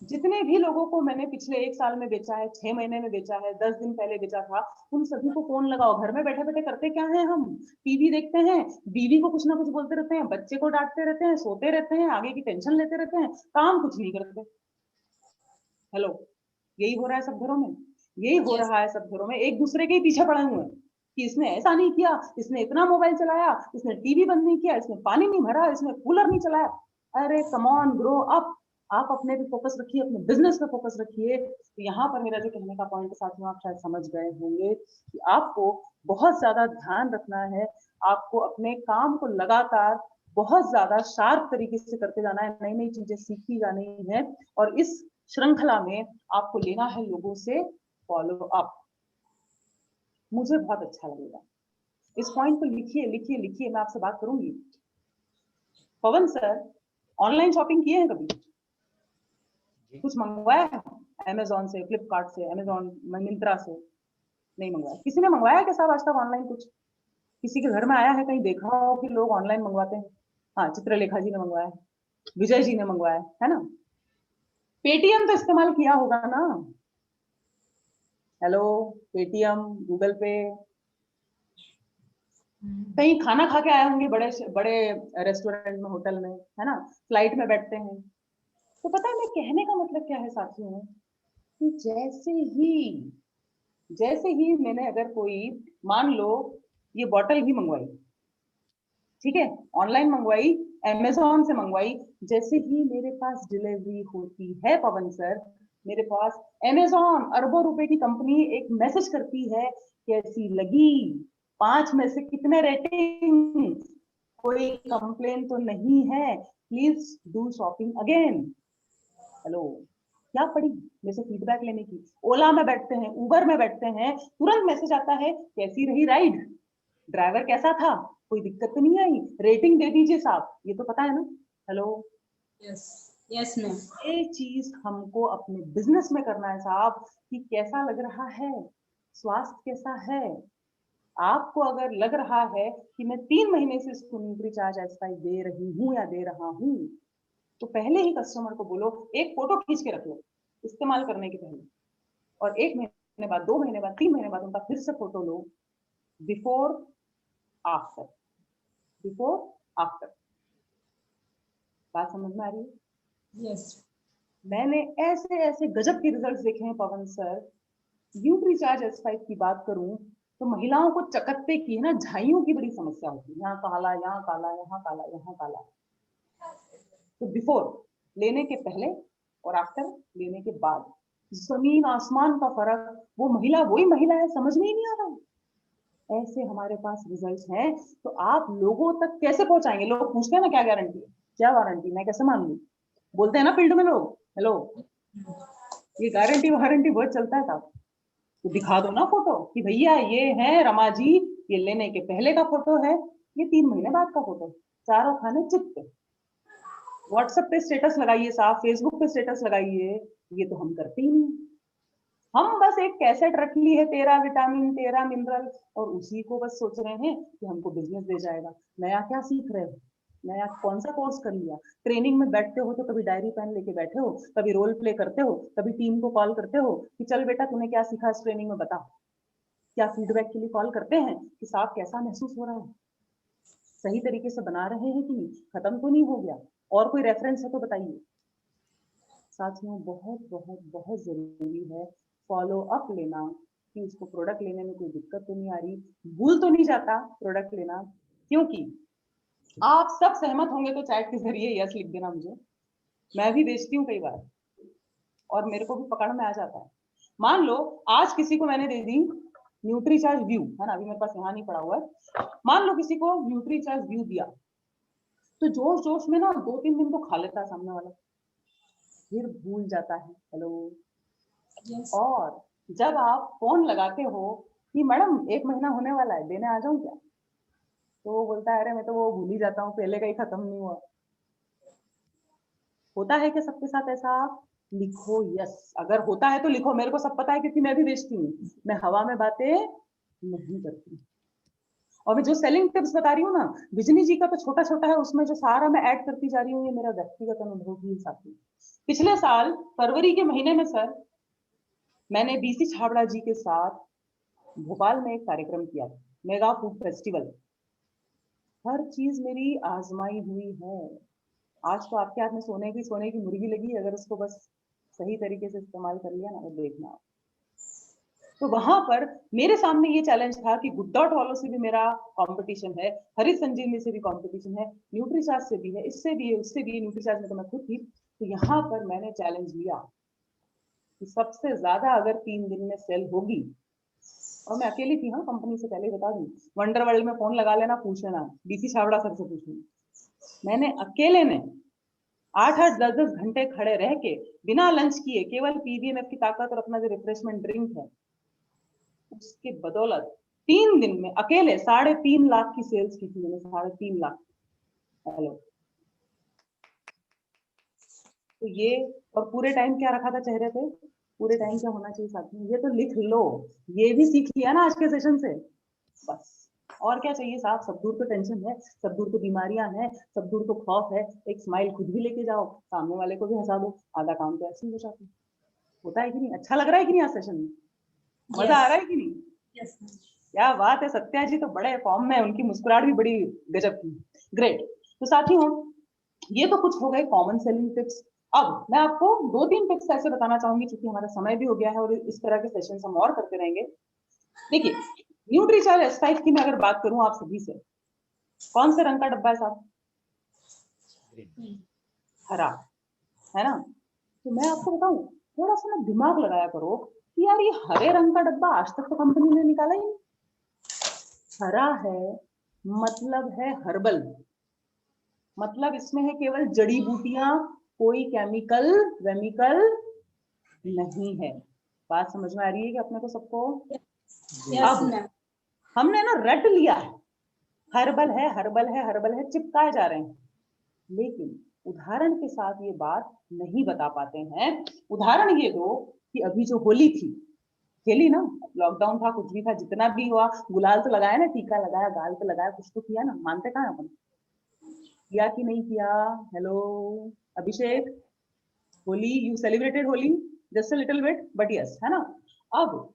जितने भी लोगों को मैंने पिछले 1 साल में बेचा है, 6 महीने में बेचा है, 10 दिन पहले बेचा था, उन सभी को फोन लगाओ। घर में बैठे बैठे करते क्या है, हम टीवी देखते हैं, बीवी को कुछ ना कुछ बोलते रहते हैं, बच्चे को डांटते रहते हैं, सोते रहते हैं, आगे की टेंशन लेते रहते हैं, काम कुछ नहीं करते। हेलो, यही हो रहा है सब घरों में, यही हो रहा है सब घरों में। एक दूसरे के ही पीछे पड़े हुए हैं कि इसने ऐसा नहीं किया, इसने इतना मोबाइल चलाया, इसने टीवी बंद नहीं किया, इसने पानी नहीं भरा, इसने कूलर नहीं चलाया। अरे कम ऑन ग्रो अप, आप अपने पे फोकस रखिए, अपने बिजनेस पे फोकस रखिए। तो यहाँ पर मेरा जो कहने का पॉइंट साथियों, आप शायद समझ गए होंगे कि आपको बहुत ज्यादा ध्यान रखना है, आपको अपने काम को लगातार बहुत ज्यादा शार्प तरीके से करते जाना है, नई नई चीजें सीखी जानी है, और इस श्रृंखला में आपको लेना है लोगों से फॉलो अप। मुझे बहुत अच्छा लगेगा, इस पॉइंट को लिखिए लिखिए लिखिए, मैं आपसे बात करूंगी। पवन सर, ऑनलाइन शॉपिंग किए हैं कभी? कुछ मंगवाया है अमेजोन से, फ्लिपकार्ट से, अमेजोन मिंत्रा से? नहीं मंगवाया। किसी ने मंगवाया क्या साहब आज तक ऑनलाइन कुछ? किसी के घर में आया है, कहीं देखा हो कि लोग ऑनलाइन मंगवाते हैं? हाँ, चित्रलेखा जी ने मंगवाया है, विजय जी ने मंगवाया है ना। पेटीएम तो इस्तेमाल किया होगा ना? हेलो, पेटीएम, गूगल पे। कहीं खाना खा के आए होंगे बड़े बड़े रेस्टोरेंट में, होटल में, है ना, फ्लाइट में बैठते हैं। तो पता है मैं कहने का मतलब क्या है साथियों, कि जैसे ही मैंने अगर कोई, मान लो ये बॉटल भी मंगवाई, ठीक है, ऑनलाइन मंगवाई, अमेजोन से मंगवाई, जैसे ही मेरे पास डिलीवरी होती है पवन सर, मेरे पास अमेजोन अरबों रुपए की कंपनी एक मैसेज करती है, कैसी लगी, 5 में से कितने रेटिंग, कोई कंप्लेन तो नहीं है, please do shopping again. Hello, क्या पड़ी मेरे से फीडबैक लेने की? ओला में बैठते हैं, उबर में बैठते हैं, तुरंत मैसेज आता है, कैसी रही राइड, ड्राइवर कैसा था, कोई दिक्कत तो नहीं आई, रेटिंग दे दीजिए साहब। ये तो पता है ना? Hello, yes yes ma'am. ये चीज हमको अपने बिजनेस में करना है साहब, कि कैसा लग रहा है, स्वास्थ्य कैसा है। आपको अगर लग रहा है कि मैं 3 महीने से इसको न्यूट्रीचार्ज एस्पाइस दे रही हूँ या दे रहा हूँ, तो पहले ही कस्टमर को बोलो, एक फोटो खींच के रख लो इस्तेमाल करने के पहले, और 1 महीने बाद, 2 महीने बाद, 3 महीने बाद उनका फिर से फोटो लो, बिफोर आफ्टर, बिफोर आफ्टर। बात समझ में आ रही है? यस मैंने ऐसे ऐसे गजब के रिजल्ट्स देखे हैं पवन सर। न्यूट्रीचार्ज एस5 की बात करूं तो महिलाओं को चकत्ते की, है ना, झाइयों की बड़ी समस्या होती है, यहाँ काला, यहाँ काला, यहाँ काला, यहाँ काला। तो बिफोर लेने के पहले और आफ्टर लेने के बाद, जमीन आसमान का फर्क। वो महिला वही महिला है, समझ में ही नहीं आ रहा। ऐसे हमारे पास रिजल्ट्स हैं, तो आप लोगों तक कैसे पहुंचाएंगे? लोग पूछते हैं ना, क्या गारंटी है, क्या वारंटी, मैं कैसे मान लूं? बोलते हैं ना फील्ड में लोग। हेलो, ये गारंटी वारंटी बहुत चलता है साहब। तो दिखा दो ना फोटो कि भैया ये है रमा जी, ये लेने के पहले का फोटो है, ये 3 महीने बाद का फोटो, चारों खाने चित्त। व्हाट्सएप पे स्टेटस लगाइए साहब, फेसबुक पे स्टेटस लगाइए, ये तो हम करते ही नहीं। हम बस एक कैसेट रख ली है, 13 विटामिन 13 मिनरल, और उसी को बस सोच रहे हैं कि हमको बिजनेस दे जाएगा। नया क्या सीख रहे हो? नया कौन सा कोर्स कर लिया? ट्रेनिंग में बैठते हो तो कभी डायरी पेन लेके बैठे हो, कभी रोल प्ले करते हो, कभी टीम को कॉल करते हो कि चल बेटा तूने क्या सीखा इस ट्रेनिंग में बता। क्या फीडबैक के लिए कॉल करते हैं कि साहब कैसा महसूस हो रहा है, सही तरीके से बना रहे हैं कि नहीं, खत्म तो नहीं हो गया, और कोई रेफरेंस है तो बताइए। साथियों, बहुत बहुत बहुत जरूरी है फॉलो अप लेना, कि उसको प्रोडक्ट लेने में कोई दिक्कत तो नहीं आ रही, भूल तो नहीं जाता प्रोडक्ट लेना। क्योंकि आप सब सहमत होंगे तो चैट के जरिए यस लिख देना मुझे, मैं भी बेचती हूँ कई बार और मेरे को भी पकड़ में आ जाता है। मान लो आज किसी को मैंने दे दी न्यूट्रीचार्ज व्यू, है ना, अभी मेरे पास यहाँ नहीं पड़ा हुआ है, मान लो किसी को न्यूट्रीचार्ज व्यू दिया, तो जोश जोश में ना 2-3 दिन तो खा लेता है सामने वाला, फिर भूल जाता है। हेलो, यस और जब आप फोन लगाते हो कि मैडम 1 महीना होने वाला है, देने आ जाऊं क्या, तो वो बोलता है अरे मैं तो वो भूल ही जाता हूँ, पहले का ही खत्म नहीं हुआ। होता है क्या सबके साथ ऐसा? लिखो यस, अगर होता है तो लिखो, मेरे को सब पता है क्योंकि मैं भी बेचती हूँ, मैं हवा में बातें नहीं करती। और मैं जो सेलिंग टिप्स बता रही हूँ ना, बिजनी जी का तो छोटा छोटा है, उसमें जो सारा मैं ऐड करती जा रही हूँ, ये मेरा व्यक्तिगत अनुभव ही साथी। पिछले साल फरवरी के महीने में सर, मैंने बीसी छाबड़ा जी के साथ भोपाल में एक कार्यक्रम किया, मेगा फूड फेस्टिवल। हर चीज मेरी आजमाई हुई है। आज तो आपके हाथ में सोने की मुर्गी लगी, अगर उसको बस सही तरीके से इस्तेमाल कर लिया ना, तो देखना। तो वहां पर मेरे सामने ये चैलेंज था कि गुड डॉट वालों से भी मेरा कंपटीशन है, हरी संजीवनी से भी कंपटीशन है, न्यूट्रीचार्ज से भी है, इससे भी है, उससे भी है। न्यूट्रीचार्ज में तो मैं खुद थी। तो यहाँ पर मैंने चैलेंज लिया कि सबसे ज्यादा अगर 3 दिन में सेल होगी, और मैं अकेली थी, हाँ कंपनी से पहले बता दूं, वंडर वर्ल्ड में फोन लगा लेना, पूछ लेना, बीसी छाबड़ा सर से पूछ लेना। मैंने अकेले ने 8-8 10-10 घंटे खड़े रह के बिना लंच किए, केवल पीवीएमएफ की ताकत और अपना जो रिफ्रेशमेंट ड्रिंक है, उसके बदौलत 3 दिन में अकेले 3.5 लाख की सेल्स की थी मैंने, 3.5 लाख। हेलो, तो ये, और पूरे टाइम क्या रखा था चेहरे पे, पूरे टाइम क्या होना चाहिए साथ में, ये तो लिख लो। ये भी सीख लिया ना आज के सेशन से, बस और क्या चाहिए साहब। सब दूर तो टेंशन है, सब दूर तो बीमारियां हैं, सब दूर तो खौफ है। एक स्माइल खुद भी लेके जाओ, सामने वाले को भी हंसा दो, आधा काम तो ऐसे ही हो जाता है। होता है कि नहीं? अच्छा लग रहा है कि नहीं आज सेशन में? मजा आ रहा है कि नहीं? Yes, ma'am. क्या बात है, सत्या जी तो बड़े फॉर्म में, उनकी मुस्कुराहट भी बड़ी गजब की। ग्रेट। तो साथियों, ये तो कुछ हो गए कॉमन सेलिंग टिप्स। अब मैं आपको 2-3 टिप्स ऐसे बताना चाहूंगी, क्योंकि हमारा समय भी हो गया है और इस तरह के सेशन हम और करते रहेंगे। देखिए, न्यूट्रीचार्ज S5 की मैं अगर बात करूं आप सभी से, कौन से रंग का डब्बा है साहब? हरा, है ना? तो मैं आपको बताऊं, थोड़ा सा ना दिमाग लगाया करो कि यार ये हरे रंग का डब्बा आज तक तो कंपनी ने निकाला ही नहीं। हरा है मतलब है हर्बल, मतलब इसमें है केवल जड़ी बूटियां, कोई केमिकल वेमिकल नहीं है। बात समझ में आ रही है कि अपने को सबको? Yes, अब ma'am. हमने ना रट लिया है, हर्बल है हर्बल है हर्बल है, चिपकाए जा रहे हैं, लेकिन उदाहरण के साथ ये बात नहीं बता पाते हैं। उदाहरण ये दो कि अभी जो होली थी, खेली ना, लॉकडाउन था, कुछ भी था, जितना भी हुआ, गुलाल तो लगाया ना, टीका लगाया, गाल पे लगाया, कुछ तो किया ना, मानते कहाँ अपन? किया कि नहीं किया? Hello Abhishek, Holi, you celebrated Holi just a little bit, but yes, है ना? अब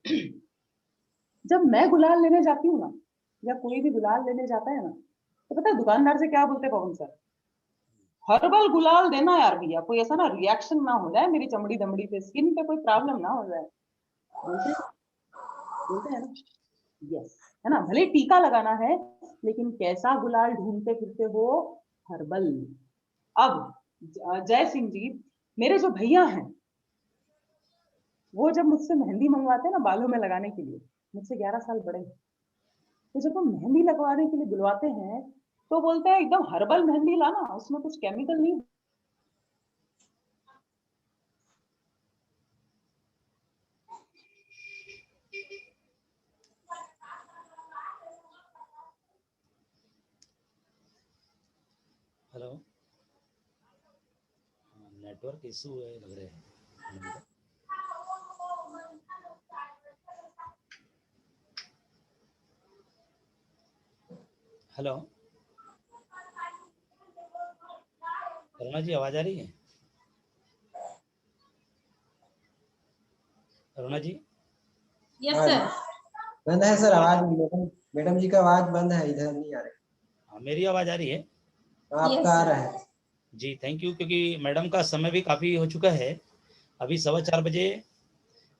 जब मैं गुलाल लेने जाती हूँ ना, या कोई भी गुलाल लेने जाता है ना, तो पता है दुकानदार से क्या बोलते हैं पवन सर? हर्बल गुलाल देना यार भैया, कोई ऐसा ना रिएक्शन ना हो जाए मेरी चमड़ी दमड़ी पे, स्किन पे कोई प्रॉब्लम ना हो जाए। बोलते बोलते हैं ना? यस, है ना? भले टीका लगाना है, लेकिन कैसा गुलाल ढूंढते फिरते हो? हर्बल। अब जय सिंह जी, मेरे जो भैया हैं, वो जब मुझसे मेहंदी मंगवाते हैं ना बालों में लगाने के लिए, मुझसे 11 साल बड़े हैं, तो जब वो मेहंदी लगवाने के लिए बुलवाते हैं, तो बोलते हैं एकदम हर्बल मेहंदी लाना, उसमें कुछ केमिकल नहीं। हेलो, नेटवर्क इशू है लग रहे हैं। हेलो, करुणा जी आवाज आ रही है? करुणा जी? Yes, sir. बंद है सर आवाज, मैडम जी का आवाज बंद है, इधर नहीं आ रही। हाँ, मेरी आवाज आ रही है? आपका Yes, आ sir. रहा है। जी थैंक यू, क्योंकि मैडम का समय भी काफ़ी हो चुका है। अभी 4:15 बजे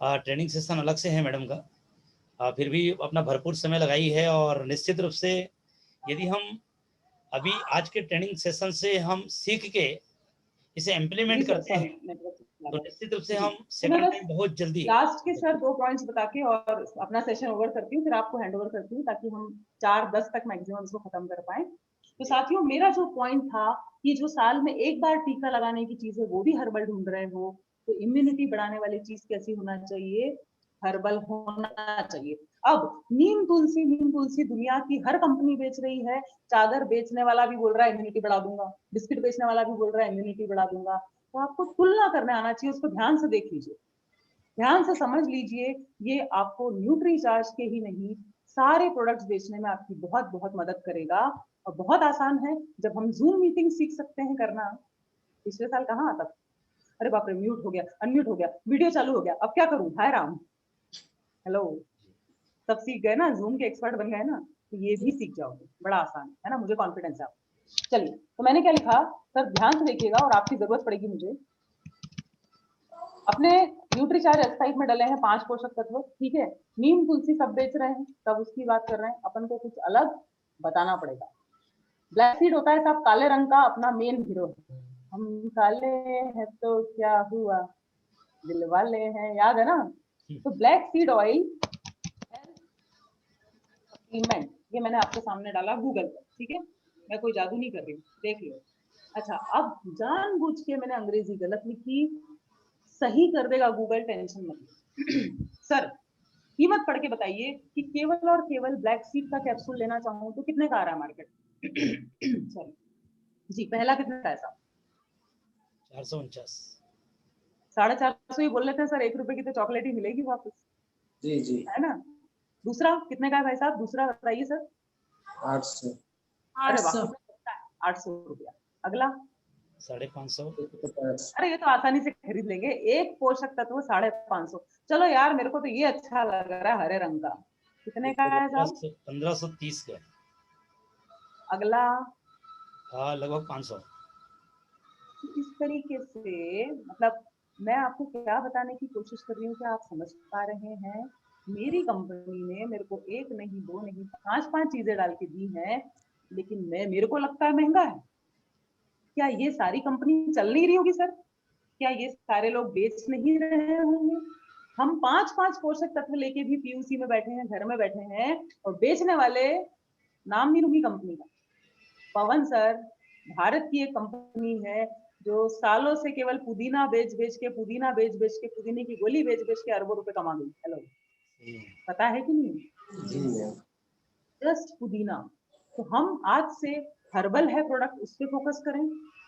ट्रेनिंग सेशन अलग से है मैडम का, फिर भी अपना भरपूर समय लगाई है। और निश्चित रूप से यदि हम अभी आज के ट्रेनिंग सेशन से हम सीख के इसे इम्प्लीमेंट करते हैं, तो निश्चित रूप से हम सेकंड टाइम बहुत जल्दी। लास्ट के सर 2 पॉइंट्स बता के और अपना सेशन ओवर करती हूँ, फिर आपको हैंड ओवर करती हूँ, ताकि हम 4:10 तक मैक्सिमम इसको खत्म कर पाए। तो साथियों, मेरा जो पॉइंट था कि जो साल में एक बार टीका लगाने की चीज है, वो भी हर्बल ढूंढ रहे हो, तो इम्यूनिटी बढ़ाने वाली चीज कैसी होना चाहिए? हर्बल होना चाहिए। अब नीम तुलसी दुनिया की हर कंपनी बेच रही है। चादर बेचने वाला भी बोल रहा है इम्यूनिटी बढ़ा दूंगा, बिस्किट बेचने वाला भी बोल रहा है इम्यूनिटी बढ़ा दूंगा। तो आपको तुलना करने आना चाहिए, उसको ध्यान से देख लीजिए, ध्यान से समझ लीजिए। ये आपको न्यूट्रीचार्ज के ही नहीं, सारे प्रोडक्ट्स बेचने में आपकी बहुत बहुत मदद करेगा। और बहुत आसान है, जब हम जूम मीटिंग सीख सकते हैं करना। पिछले साल कहाँ आता था, अरे बाप रे म्यूट हो गया, अनम्यूट हो गया, वीडियो चालू हो गया, अब क्या करूं, हाय राम, हेलो, सब सीख गए ना, जूम के एक्सपर्ट बन गए ना, तो ये भी सीख जाओगे, बड़ा आसान है ना, मुझे कॉन्फिडेंस है। चलिए, तो मैंने क्या लिखा सर, ध्यान से देखिएगा और आपकी जरूरत पड़ेगी मुझे। अपने न्यूट्रीचार्ज एक्सरसाइज में डले हैं 5 पोषक तत्व, ठीक है। नीम तुलसी सब बेच रहे हैं, सब उसकी बात कर रहे हैं, अपन को कुछ अलग बताना पड़ेगा। ब्लैक सीड होता है साहब काले रंग का, अपना मेन हीरो है। हम काले हैं तो क्या हुआ, दिल वाले हैं, याद है ना। तो ब्लैक सीड ऑयल सप्लीमेंट, ये मैंने आपके सामने डाला गूगल पर, ठीक है, मैं कोई जादू नहीं कर रही हूँ, देख लो। अच्छा, अब जानबूझ के मैंने अंग्रेजी गलत लिखी, सही कर देगा गूगल, टेंशन मत। सर कीमत पढ़ के बताइए कि केवल और केवल ब्लैक सीड का कैप्सूल लेना चाहूं तो कितने का आ रहा है मार्केट। सॉरी जी, पहला कितना का है साहब, 449। 450 ही बोल लेते हैं सर, 1 रुपए की तो चॉकलेट ही मिलेगी वापस, जी जी, है ना। दूसरा कितने का है भाई साहब, दूसरा बताइए सर। 800। अरे वाह, 800। 800 रुपया। अगला 550। 150। अरे ये तो आसानी से खरीद लेंगे, एक पोषक तत्व 550। चलो यार, मेरे को तो ये अच्छा लग रहा है, हरे रंग का, कितने का है साहब। 1530 का। अगला हाँ, लगभग 500। इस तरीके से, मतलब मैं आपको क्या बताने की कोशिश कर रही हूँ कि आप समझ पा रहे हैं। मेरी कंपनी ने मेरे को 1 नहीं 2 नहीं 5 चीजें डाल के दी हैं, लेकिन मेरे को लगता है महंगा है। क्या ये सारी कंपनी चल नहीं रही होगी सर, क्या ये सारे लोग बेच नहीं रहे होंगे। हम 5 पोषक तत्व लेके भी पीयूसी में बैठे हैं, घर में बैठे हैं, और बेचने वाले नाम नहीं लूंगी कंपनी का, पवन सर भारत की एक कंपनी है जो सालों से केवल पुदीना बेच बेच के, पुदीने की गोली बेच बेच के अरबों रुपए कमा गई। हेलो, पता है कि नहीं, जी मैम। जस्ट पुदीना। तो हम आज से हर्बल है प्रोडक्ट, उस पर फोकस करें।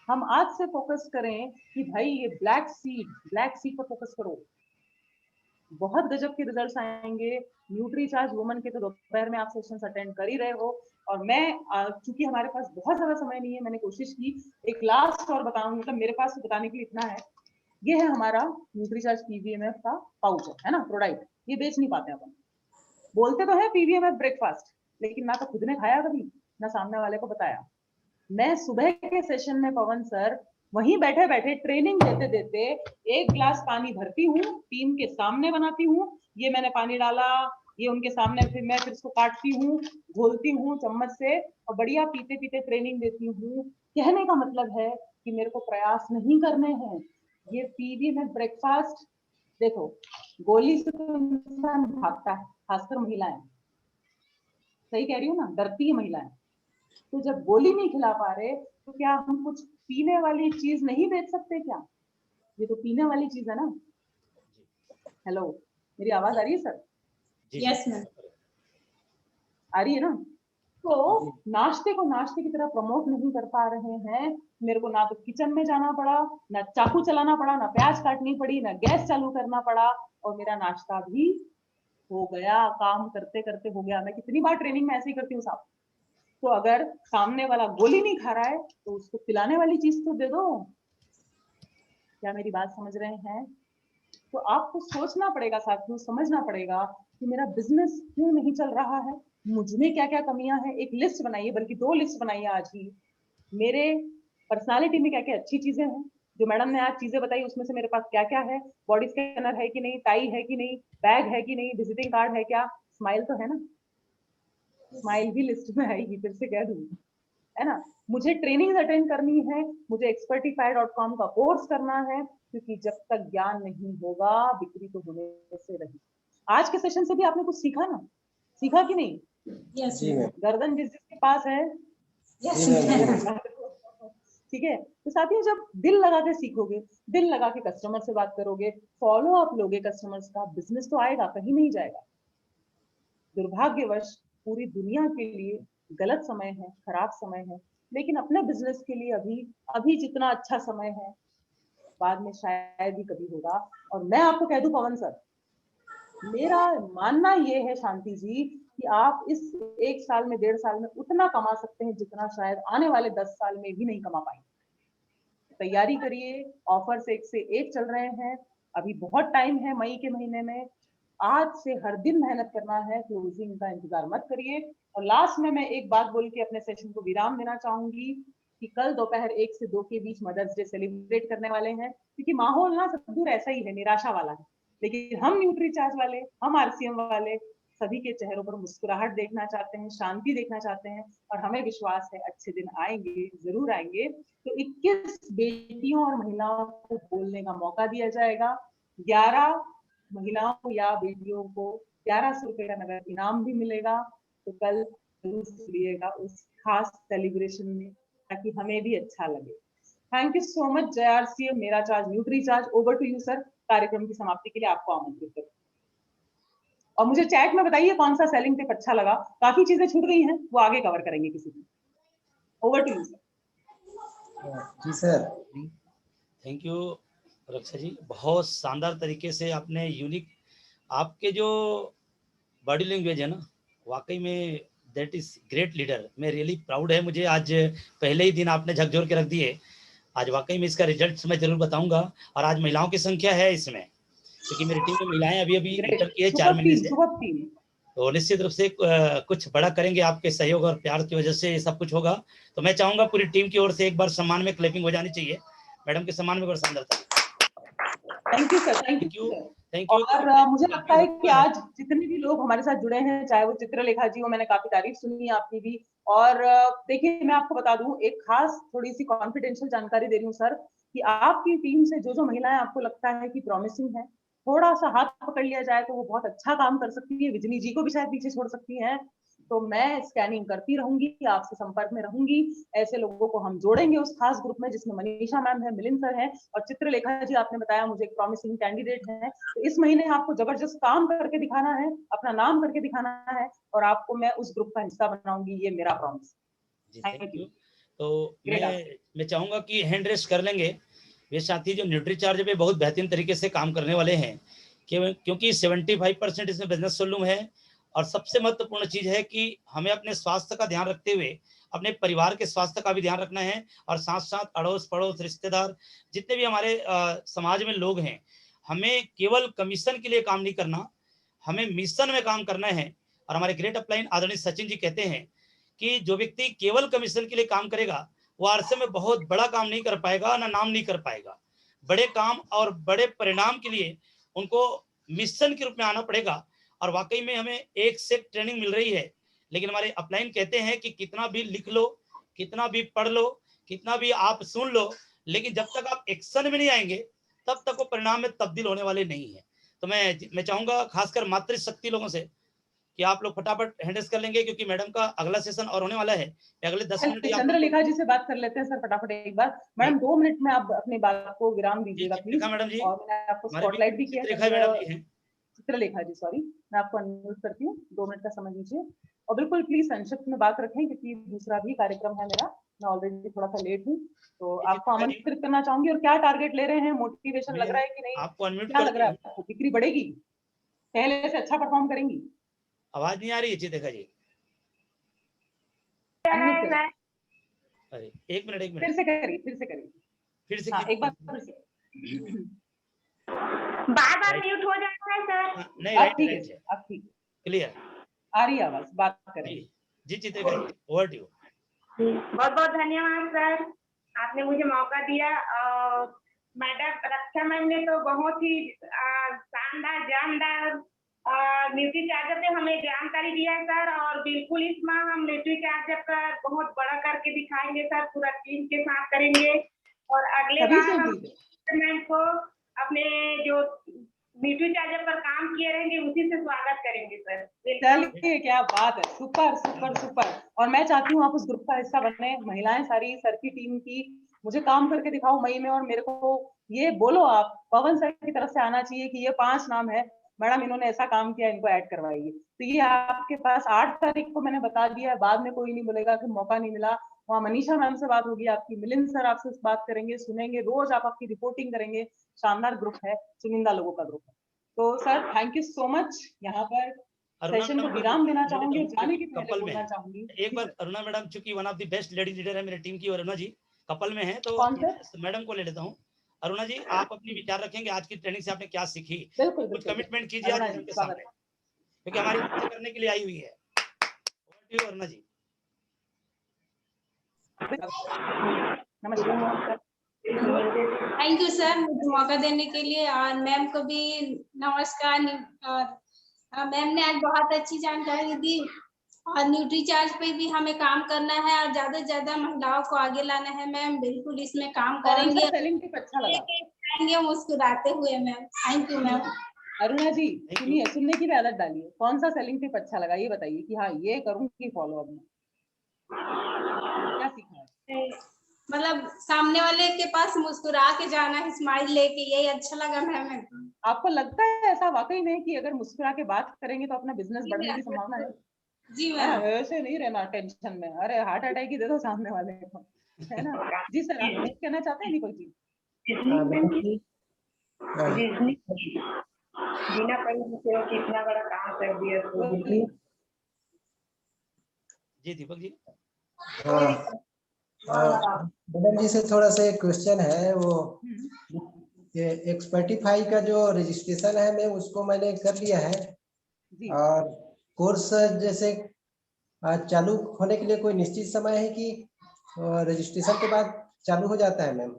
हम आज से फोकस करें कि भाई ये ब्लैक सीड पर फोकस करो, बहुत गजब के रिजल्ट्स आएंगे। न्यूट्रीचार्ज वुमन के तो दोपहर में आप सेशंस अटेंड कर ही रहे हो, और मैं चूंकि हमारे पास बहुत ज्यादा समय नहीं है, मैंने कोशिश की एक लास्ट और बताऊं, मतलब मेरे पास बताने के लिए इतना है। ये है हमारा न्यूट्रीचार्ज पीवीएमएफ का पाउच, है ना, प्रोडक्ट, ये बेच नहीं पाते अपन, बोलते तो है पीवीएमएफ ब्रेकफास्ट, लेकिन ना तो खुद ने खाया कभी, ना सामने वाले को बताया। मैं सुबह के सेशन में पवन सर वहीं बैठे बैठे ट्रेनिंग देते देते 1 गिलास पानी भरती हूँ, टीम के सामने बनाती हूँ, ये मैंने पानी डाला, ये उनके सामने, फिर इसको काटती हूँ, घोलती हूँ चम्मच से, और बढ़िया पीते पीते ट्रेनिंग देती हूँ। कहने का मतलब है कि मेरे को प्रयास नहीं करने हैं। ये पीवी में ब्रेकफास्ट, देखो गोली से तो इंसान भागता है, खासकर महिलाएं, सही कह रही हूँ ना, डरती है महिलाएं। तो जब गोली नहीं खिला पा रहे, तो क्या हम कुछ पीने वाली चीज नहीं बेच सकते क्या, ये तो पीने वाली चीज है ना। हेलो, मेरी आवाज आ रही है सर, यस मैम। आ रही है ना। तो नाश्ते को नाश्ते की तरह प्रमोट नहीं कर पा रहे हैं। मेरे को ना तो किचन में जाना पड़ा, ना चाकू चलाना पड़ा, ना प्याज काटनी पड़ी, ना गैस चालू करना पड़ा, और मेरा नाश्ता भी हो गया, काम करते करते हो गया। मैं कितनी बार ट्रेनिंग में ऐसे ही करती हूँ साहब। तो अगर सामने वाला गोली नहीं खा रहा है, तो उसको पिलाने वाली चीज तो दे दो। क्या मेरी बात समझ रहे हैं। तो आपको सोचना पड़ेगा साथियों, समझना पड़ेगा कि मेरा बिजनेस क्यों नहीं चल रहा है, मुझमें क्या क्या कमियां हैं। एक लिस्ट बनाइए, बल्कि 2 लिस्ट बनाइए आज ही। मेरे पर्सनालिटी में क्या क्या अच्छी चीजें हैं, जो मैडम ने आज चीजें बताई उसमें से मेरे पास क्या क्या है, बॉडी स्कैनर है कि नहीं, टाई है कि नहीं, बैग है कि नहीं, विजिटिंग कार्ड है क्या, स्माइल तो है ना, स्माइल भी लिस्ट में आएगी, फिर से कह दूंगी, है ना। मुझे ट्रेनिंग अटेंड करनी है, मुझे expertify.com का कोर्स करना है, क्योंकि जब तक ज्ञान नहीं होगा बिक्री तो होने से रही। आज के सेशन से भी आपने कुछ सीखा ना, सीखा कि नहीं। यस जी मैम। गर्दन जिस जिसके पास है, यस जी मैम। मैम। ठीक है। तो साथियों, जब दिल लगा के सीखोगे, दिल लगा के कस्टमर से बात करोगे, फॉलो अप लोगे कस्टमर्स का, बिजनेस तो आएगा, कहीं नहीं जाएगा। दुर्भाग्यवश पूरी दुनिया के लिए गलत समय है, खराब समय है, लेकिन अपने बिजनेस के लिए अभी अभी जितना अच्छा समय है, बाद में शायद ही कभी होगा। और मैं आपको कह दूं पवन सर, मेरा मानना ये है शांति जी कि आप इस 1 साल में, 1.5 साल में उतना कमा सकते हैं जितना शायद आने वाले 10 साल में भी नहीं कमा पाएंगे। तैयारी करिए, ऑफर्स एक से एक चल रहे हैं, अभी बहुत टाइम है मई के महीने में। आज से हर दिन मेहनत करना है, क्लोजिंग का इंतजार मत करिए। और लास्ट में मैं एक बात बोल के अपने सेशन को विराम देना चाहूंगी कि कल दोपहर 1 से 2 के बीच मदर्स डे सेलिब्रेट करने वाले हैं, क्योंकि माहौल ना सब दूर ऐसा ही है, निराशा वाला है, लेकिन हम न्यूट्रीचार्ज वाले, हम आरसीएम वाले सभी के चेहरों पर मुस्कुराहट देखना चाहते हैं, शांति देखना चाहते हैं, और हमें विश्वास है अच्छे दिन आएंगे, जरूर आएंगे। तो 21 बेटियों और महिलाओं को बोलने का मौका दिया जाएगा। 11 महिलाओं या बेटियों को 1100 रुपए का नगद इनाम भी मिलेगा। तो कल जरूर सुनिएगा उस खास सेलिब्रेशन में, ताकि हमें भी अच्छा लगे। थैंक यू सो मच जय आरसीएम, मेरा charge nutri charge. Over to you sir, कार्यक्रम की समाप्ति के लिए आपको आमंत्रित करूं। और मुझे चैट में बताइए कौन सा सेलिंग टिप अच्छा लगा, काफी चीजें छूट गई हैं, वो आगे कवर करेंगे किसी दिन। Over to you sir. जी sir. Thank you Raksha ji, बहुत शानदार तरीके से आपने यूनिक, आपके जो बॉडी लैंग्वेज है ना, वाकई में दैट इज ग्रेट लीडर। मैं रियली प्राउड है मुझे, आज पहले ही दिन आपने झकझोर के रख दिए। आज वाकई में इसका रिजल्ट मैं जरूर बताऊंगा। और आज महिलाओं की संख्या है इसमें, क्योंकि मेरी टीम में महिलाएं अभी अभी इंटर की है 4 महीने से, तो निश्चित रूप से कुछ बड़ा करेंगे। आपके सहयोग और प्यार की वजह से ये सब कुछ होगा। तो मैं चाहूंगा पूरी टीम की ओर से एक बार सम्मान में क्लैपिंग हो जानी चाहिए। मैडम के सम्मान में एक बार शानदार था। Thank you sir, thank you. Thank you. और मुझे लगता है कि आज जितने भी लोग हमारे साथ जुड़े हैं, चाहे वो चित्रलेखा जी हो, मैंने काफी तारीफ सुनी आपकी भी। और देखिए, मैं आपको बता दूं, एक खास थोड़ी सी कॉन्फिडेंशियल जानकारी दे रही हूँ सर, कि आपकी टीम से जो जो महिलाएं आपको लगता है कि प्रॉमिसिंग है, थोड़ा सा हाथ पकड़ लिया जाए तो वो बहुत अच्छा काम कर सकती है, विजनी जी को भी शायद पीछे छोड़ सकती हैं। तो मैं स्कैनिंग करती रहूंगी, आपसे संपर्क में रहूंगी। ऐसे लोगों को हम जोड़ेंगे उस खास ग्रुप में जिसमें मनीषा मैम है, मिलिंद सर है, और चित्रलेखा जी आपने बताया मुझे एक प्रॉमिसिंग कैंडिडेट है। तो इस महीने आपको जबरदस्त काम करके दिखाना है, अपना नाम करके दिखाना है, और आपको मैं उस ग्रुप का हिस्सा बनाऊंगी, ये मेरा प्रॉमिस। Thank you. तो मैं चाहूंगा कि हैंड रेस कर लेंगे वे साथी जो न्यूट्री चार्ज पे बहुत बेहतरीन तरीके से काम करने वाले हैं, क्योंकि 75% इसमें बिजनेस वॉल्यूम है। और सबसे महत्वपूर्ण चीज है कि हमें अपने स्वास्थ्य का ध्यान रखते हुए अपने परिवार के स्वास्थ्य का भी ध्यान रखना है, और साथ साथ अड़ोस पड़ोस रिश्तेदार जितने भी हमारे समाज में लोग हैं, हमें केवल कमीशन के लिए काम नहीं करना, हमें मिशन में काम करना है। और हमारे ग्रेट अपलाइन आदरणीय सचिन जी कहते हैं कि जो व्यक्ति केवल कमीशन के लिए काम करेगा वो आरसे में बहुत बड़ा काम नहीं कर पाएगा, ना नाम नहीं कर पाएगा। बड़े काम और बड़े परिणाम के लिए उनको मिशन के रूप में आना पड़ेगा। और वाकई में हमें एक से ट्रेनिंग मिल रही है, लेकिन हमारे अपलाइन कहते हैं कि कितना भी लिख लो, कितना भी पढ़ लो, कितना भी आप सुन लो, लेकिन जब तक आप एक्शन में नहीं आएंगे तब तक वो परिणाम में तब्दील होने वाले नहीं है। तो मैं चाहूंगा खासकर मातृशक्ति लोगों से कि आप लोग फटाफट हैंडल्स कर लेंगे, क्योंकि मैडम का अगला सेशन और होने वाला है। अगले 10 मिनट चंद्रलेखा जी से बात कर लेते हैं सर फटाफट एक बार। मैडम 2 मिनट में आप अपनी बात को विराम दीजिएगा प्लीज। मैडम जी, और मैंने आपको स्पॉटलाइट भी किया है। चित्रलेखा जी सॉरी, मैं आपको अनुरोध करती हूँ 2 मिनट का समय दीजिए, और बिल्कुल प्लीज संक्षिप्त में बात रखें, क्योंकि दूसरा भी कार्यक्रम है मेरा, मैं ऑलरेडी थोड़ा सा लेट हूँ। तो आपको आमंत्रित करना चाहूंगी। और क्या टारगेट ले रहे हैं, मोटिवेशन लग रहा है कि नहीं, आपको अनम्यूट क्या लग रहा है आपको, बिक्री बढ़ेगी, पहले से अच्छा परफॉर्म करेंगी? आवाज नहीं आ रही है चित्रलेखा जी। अरे एक मिनट फिर से करिए हाँ, एक बार फिर से। बार बार म्यूट हो जाता है सर। नहीं, अब ठीक है, अब ठीक क्लियर आ रही है आवाज, बात करें। जी चित्रलेखा जी, ओवर टू यू। बहुत बहुत धन्यवाद सर, आपने मुझे मौका दिया। मैडम रक्षा मैम ने तो बहुत ही शानदार जानदार न्यूट्री चार्जर पे हमें जानकारी दिया है सर, और बिल्कुल इस माह हम न्यूट्री चार्जर का बहुत बड़ा करके दिखाएंगे सर, पूरा टीम के साथ करेंगे। और अगले बार हम मैम को अपने जो न्यूट्री चार्जर पर काम किए रहेंगे उसी से स्वागत करेंगे सर। चलिए, क्या बात है, सुपर सुपर सुपर। और मैं चाहती हूँ आप उस ग्रुप का हिस्सा बने, महिलाएं सारी सर की टीम की मुझे काम करके दिखाओ मई में, और मेरे को ये बोलो आप पवन सर की तरफ से आना चाहिए कि ये 5 नाम है मैडम, इन्होंने ऐसा काम किया, इनको ऐड करवाइए। तो ये आपके पास 8 तारीख को मैंने बता दिया है, बाद में कोई नहीं बोलेगा कि मौका नहीं मिला। वहाँ मनीषा मैम से बात होगी आपकी, मिलिंद सर आपसे बात करेंगे, सुनेंगे, रोज आप आपकी रिपोर्टिंग करेंगे। शानदार ग्रुप है, चुनिंदा लोगों का ग्रुप है। तो sir thank you so much. यहाँ पर अरुणा सेशन को मैडम, विराम देना मैं चाहूंगी, बताऊं, जाने की पहले कपल में बोलना है। चाहूंगी एक बार अरुणा मैडम चूंकि one of the best lady leader है मेरी टीम की, और अरुणा जी कपल में है, तो कौन से? मैडम को ले लेता हूँ। अरुणा जी, आप अपनी विचार रखेंगे आज की ट्रेनिंग से आपने क्या सीखी, बिल्कुल कुछ बिल्कुल। कमिटमेंट कीजिए आज अरुणा मैडम जी के स्वागत सामने, क्योंकि हमारी बातें करने के लिए आई हुई है। Over to you, अरुणा जी। नमस्कार। थैंक यू सर मुझे मौका देने के लिए, और मैम को भी नमस्कार। और मैम ने आज बहुत अच्छी जानकारी दी, और न्यूट्री चार्ज पे भी हमें काम करना है और ज्यादा से ज्यादा महिलाओं को आगे लाना है। मैम बिल्कुल इसमें काम करेंगे, सेलिंग टिप अच्छा लगा? करेंगे मुस्कुराते हुए। Ma'am thank you ma'am. Aruna ji सुनिए, सुनने की भी आदत डालिए। कौन सा सेलिंग टिप अच्छा लगा ये बताइए कि हाँ ये करूंगी फॉलो अप में। क्या सीखा है? मतलब सामने वाले के पास मुस्कुरा के जाना है, स्माइल लेके, यही अच्छा लगा मैम। आपको लगता है ऐसा वाकई में कि अगर मुस्कुरा के बात करेंगे तो अपना बिजनेस बढ़ने की संभावना है? जी मैम। ऐसे नहीं रहना टेंशन में, अरे हार्ट अटैक ही दे दो सामने वाले को, है ना? जी सर, आप कुछ कहना चाहते हैं निकोल जी? बिना पैसे के कितना बड़ा काम कर दिया तो जी दीपक जी। मैडम जी से थोड़ा सा एक क्वेश्चन है, वो ये एक्सपर्टिफाई का जो रजिस्ट्रेशन है मैं उसको मैंने कर लिया है, जी और कोर्स जैसे चालू होने के लिए कोई निश्चित समय है कि रजिस्ट्रेशन के बाद चालू हो जाता है मैम?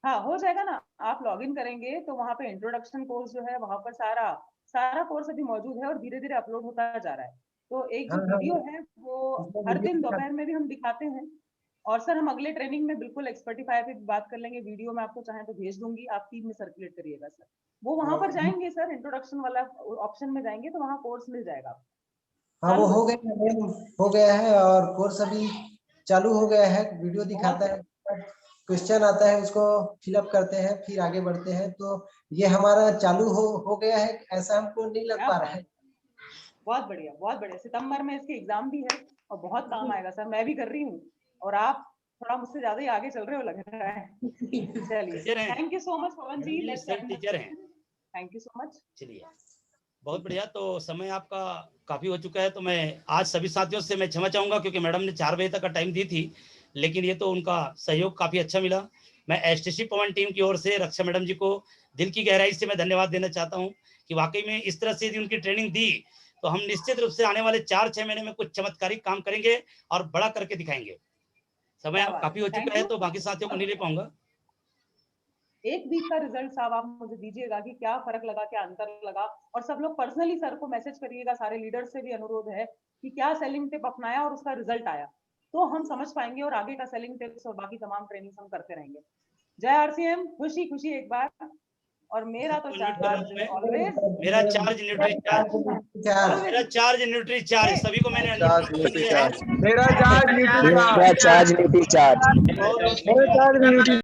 हाँ हो जाएगा ना। आप लॉगिन करेंगे तो वहाँ पे इंट्रोडक्शन कोर्स जो है वहाँ पर सारा कोर्स अभी मौजूद है और धीरे धीरे अपलोड होता जा रहा है। तो एक जो हाँ, वीडियो है वो हर दिन दोपहर में भी हम दिखाते हैं, और सर हम अगले ट्रेनिंग में बिल्कुल एक्सपर्टिफाई पे भी बात कर लेंगे। वीडियो में आपको चाहे तो भेज दूंगी, आप टीम में सर्कुलेट करिएगा सर। वो वहाँ पर जाएंगे सर, इंट्रोडक्शन वाला ऑप्शन में जाएंगे तो वहाँ कोर्स मिल जाएगा आपको। हाँ वो हो गया मैम, हो गया है, और कोर्स अभी चालू हो गया है। वीडियो दिखाता है, क्वेश्चन आता है, उसको फिलअप करते हैं, फिर आगे बढ़ते हैं। तो ये हमारा चालू हो गया है, ऐसा हमको नहीं लग पा रहा है। बहुत बढ़िया बहुत बढ़िया। सितंबर में इसके एग्जाम भी है और बहुत काम आएगा सर। मैं भी कर रही हूँ और आप थोड़ा मुझसे ज्यादा ही आगे चल रहे हो लग रहा है। चलिए thank you so much Pavan ji. Sir teacher हैं। Thank you so much. चलिए बहुत बढ़िया। तो समय आपका काफी हो चुका है, तो मैं आज सभी साथियों से मैं क्षमा चाहूंगा क्योंकि मैडम ने 4 बजे तक का टाइम दी थी, लेकिन ये तो उनका सहयोग काफी अच्छा मिला। मैं एसटीसी पवन टीम की ओर से रक्षा मैडम जी को दिल की गहराई से मैं धन्यवाद देना चाहता हूँ कि वाकई में इस तरह से यदि उनकी ट्रेनिंग दी तो हम निश्चित रूप से आने वाले 4-6 महीने में कुछ चमत्कारिक काम करेंगे और बड़ा करके दिखाएंगे। समय काफी हो चुका है तो बाकी साथियों को नहीं ले पाऊंगा। एक वीक का रिजल्ट साहब आप मुझे दीजिएगा कि क्या फर्क लगा, क्या अंतर लगा, और सब लोग पर्सनली सर को मैसेज करिएगा। सारे लीडर्स से भी अनुरोध है कि क्या सेलिंग टिप अपनाया और उसका रिजल्ट आया, तो हम समझ पाएंगे और आगे का सेलिंग टिप्स और बाकी तमाम ट्रेनिंग हम करते रहेंगे। जय आरसीएम। खुशी खुशी एक बार। और मेरा तो चार्ज ऑलवेज, मेरा चार्ज न्यूट्री चार्ज, मेरा चार्ज न्यूट्री चार्ज, सभी को मैंने मेरा चार्ज न्यूट्री चार्ज।